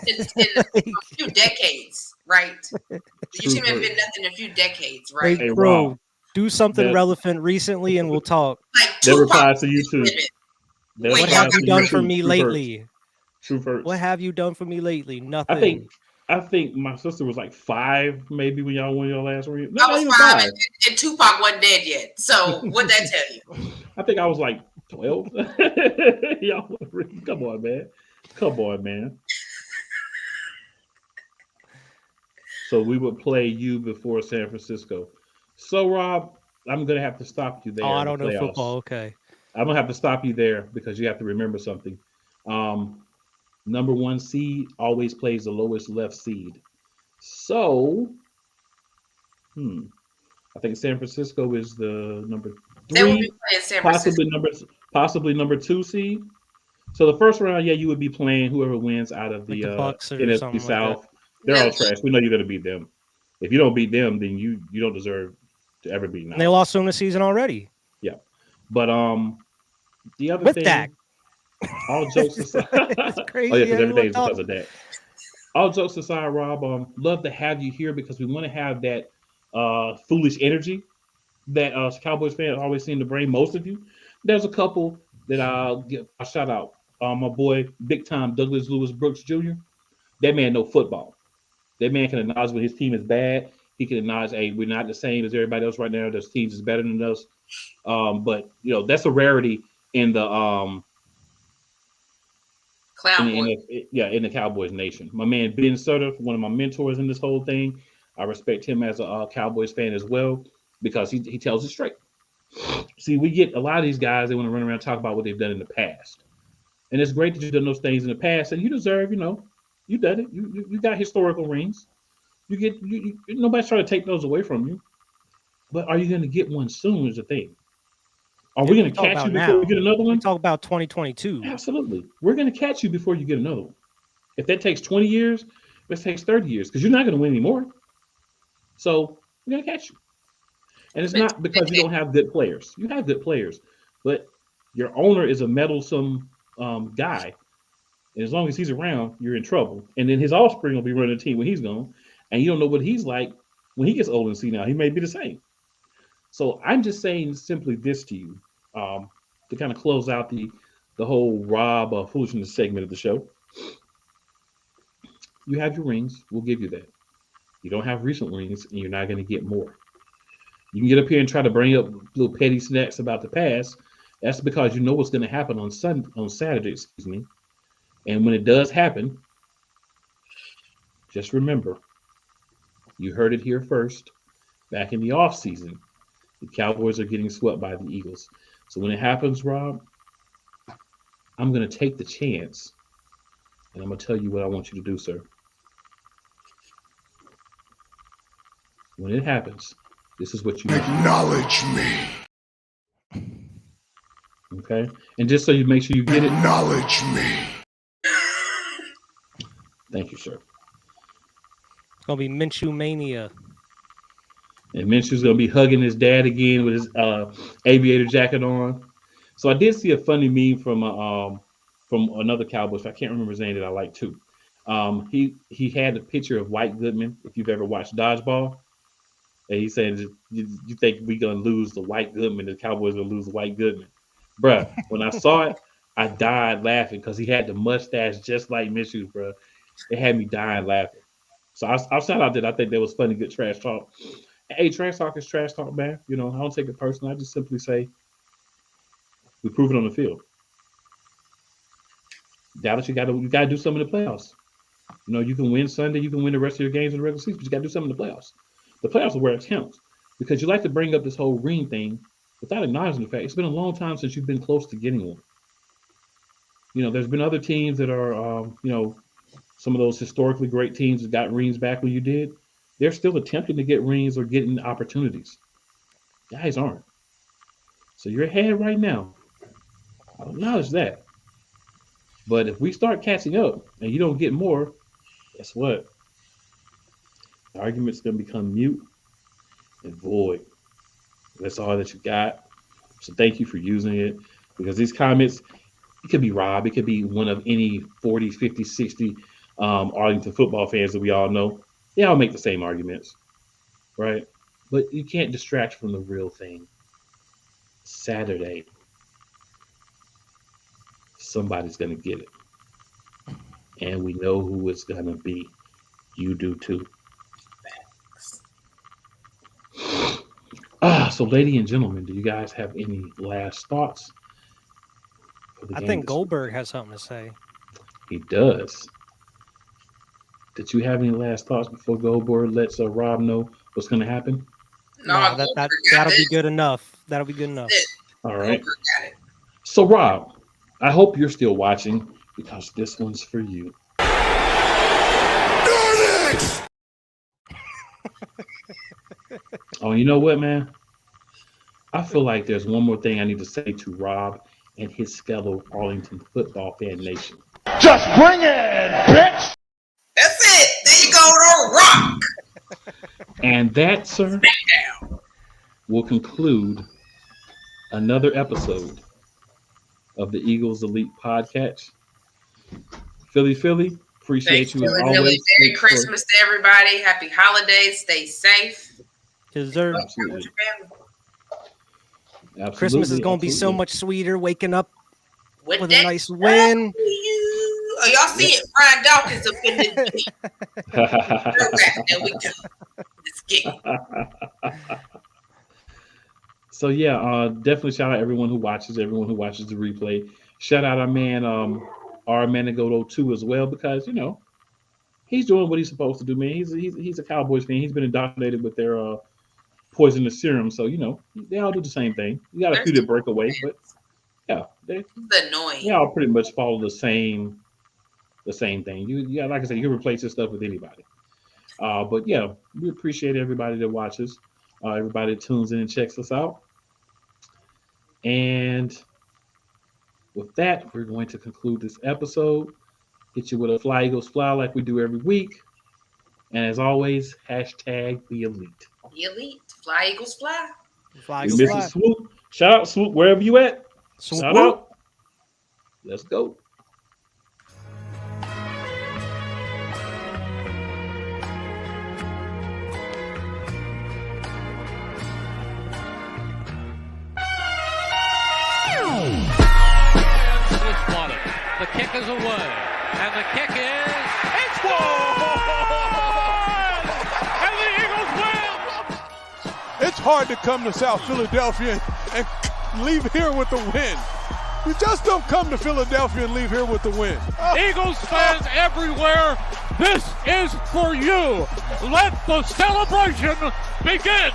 Speaker 3: in a few decades, right? Your team hasn't been nothing in a few decades, right?
Speaker 2: Hey, bro, do something relevant recently and we'll talk.
Speaker 1: That replies to you too.
Speaker 2: What have you done for me lately?
Speaker 1: True first.
Speaker 2: What have you done for me lately? Nothing.
Speaker 1: I think my sister was like 5, maybe when y'all won your last ring.
Speaker 3: No, I was 5, and Tupac wasn't dead yet. So what'd that tell you?
Speaker 1: I think I was like 12. Y'all, come on, man. Come on, man. So we would play you before San Francisco. So Rob, I'm gonna have to stop you there.
Speaker 2: Oh, I don't know football. Okay.
Speaker 1: I'm gonna have to stop you there because you have to remember something. Number 1 seed always plays the lowest left seed. So, I think San Francisco is the number 3,
Speaker 3: they will be playing San Francisco.
Speaker 1: possibly number 2 seed. So the first round, you would be playing whoever wins out of the NFC South. Like they're all trash. We know you're gonna beat them. If you don't beat them, then you don't deserve to ever beat them.
Speaker 2: And they lost them this season already.
Speaker 1: Yeah, but the other thing.
Speaker 2: Dak.
Speaker 1: All jokes aside,
Speaker 2: it's crazy.
Speaker 1: Oh yeah, because everything is because of that. All jokes aside, Rob, love to have you here because we want to have that foolish energy that Cowboys fans always seem to bring. Most of you, there's a couple that I'll give a shout out. My boy, big time Douglas Lewis Brooks Jr. That man know football. That man can acknowledge when his team is bad. He can acknowledge, hey, we're not the same as everybody else right now. There's teams is better than us. But that's a rarity in the in the Cowboys nation. My man Ben Sutter, one of my mentors in this whole thing. I respect him as a Cowboys fan as well because he tells it straight. See, we get a lot of these guys, they want to run around and talk about what they've done in the past. And it's great that you've done those things in the past and you deserve, you done it. You got historical rings. Nobody's trying to take those away from you. But are you going to get one soon is the thing. Are we going to catch you before we get another one?
Speaker 2: We talk about 2022.
Speaker 1: Absolutely. We're going to catch you before you get another one. If that takes 20 years, this takes 30 years because you're not going to win anymore. So we're going to catch you. And it's not because you don't have good players. You have good players, but your owner is a meddlesome guy. And as long as he's around, you're in trouble. And then his offspring will be running the team when he's gone. And you don't know what he's like when he gets old and senile. He may be the same. So I'm just saying simply this to you to kind of close out the whole Rob foolishness segment of the show. You have your rings. We'll give you that. You don't have recent rings, and you're not going to get more. You can get up here and try to bring up little petty snacks about the past. That's because you know what's going to happen on Saturday, excuse me. And when it does happen, just remember, you heard it here first. Back in the offseason, the Cowboys are getting swept by the Eagles. So when it happens, Rob, I'm going to take the chance, and I'm going to tell you what I want you to do, sir. When it happens, this is what you
Speaker 6: acknowledge me.
Speaker 1: Okay? And just so you make sure you get it.
Speaker 6: Acknowledge me.
Speaker 1: Thank you, sir.
Speaker 2: It's going to be Minshew Mania.
Speaker 1: And Minshew's going to be hugging his dad again with his aviator jacket on. So I did see a funny meme from another Cowboys. I can't remember his name that I like too. He had a picture of White Goodman, if you've ever watched Dodgeball. And he said, you think we're going to lose the White Goodman, the Cowboys going to lose the White Goodman? Bruh, when I saw it, I died laughing because he had the mustache just like Minshew, bruh. It had me dying laughing. So I'll shout out that I think that was funny, good trash talk. Hey, trash talk is trash talk, man. You know, I don't take it personal. I just simply say we prove it on the field. Dallas, you got to do something in the playoffs. You know, you can win Sunday, you can win the rest of your games in the regular season, but you got to do something in the playoffs. The playoffs are where it counts because you like to bring up this whole ring thing without acknowledging the fact it's been a long time since you've been close to getting one. You know, there's been other teams that are, you know, some of those historically great teams that got rings back when you did. They're still attempting to get rings or getting opportunities. Guys aren't. So you're ahead right now. I'll acknowledge that. But if we start catching up and you don't get more, guess what? The argument's going to become mute and void. That's all that you got. So thank you for using it because these comments, it could be Rob. It could be one of any 40, 50, 60 Arlington football fans that we all know. They all make the same arguments, right? But you can't distract from the real thing. Saturday, somebody's going to get it. And we know who it's going to be. You do too. So ladies and gentlemen, do you guys have any last thoughts?
Speaker 2: I think Goldberg has something to say.
Speaker 1: He does. Did you have any last thoughts before Goldberg lets Rob know what's going to happen?
Speaker 2: No, that'll be good enough. That'll be good enough.
Speaker 1: All right. So Rob, I hope you're still watching because this one's for you. Oh, you know what, man? I feel like there's one more thing I need to say to Rob and his fellow Arlington football fan nation.
Speaker 6: Just bring it, bitch!
Speaker 3: That's it. There you go, no rock.
Speaker 1: And that, sir, will conclude another episode of the Eagles Elite Podcast. Philly, appreciate you as always.
Speaker 3: Merry Christmas to everybody. Happy holidays. Stay safe.
Speaker 2: Deserve.
Speaker 1: Absolutely.
Speaker 2: Christmas is going to be so much sweeter waking up with a nice win.
Speaker 3: Oh, y'all see it? Brian Dawkins up in the There we go. Let's get it.
Speaker 1: So yeah, definitely shout out everyone who watches the replay. Shout out our man, our Manigoto too as well, because you know he's doing what he's supposed to do, man. He's a Cowboys fan. He's been indoctrinated with their poisonous serum, so you know they all do the same thing. You got a few that break away, but yeah, they all pretty much follow the same thing. You like I said, you can replace this stuff with anybody. But yeah, we appreciate everybody that watches, everybody that tunes in and checks us out. And with that, we're going to conclude this episode. Hit you with a Fly Eagles Fly like we do every week. And as always, hashtag be elite.
Speaker 3: Be elite. Fly Eagles fly.
Speaker 2: Fly
Speaker 1: We
Speaker 2: Eagles
Speaker 1: miss
Speaker 2: fly.
Speaker 1: a Swoop. Shout out Swoop wherever you at.
Speaker 2: Swoop,
Speaker 1: Shout
Speaker 2: whoop.
Speaker 1: out. Let's go.
Speaker 4: The kick is away, and the kick is it's good! And the Eagles win!
Speaker 5: It's hard to come to South Philadelphia and leave here with the win. We just don't come to Philadelphia and leave here with the win.
Speaker 4: Eagles fans everywhere, this is for you. Let the celebration begin.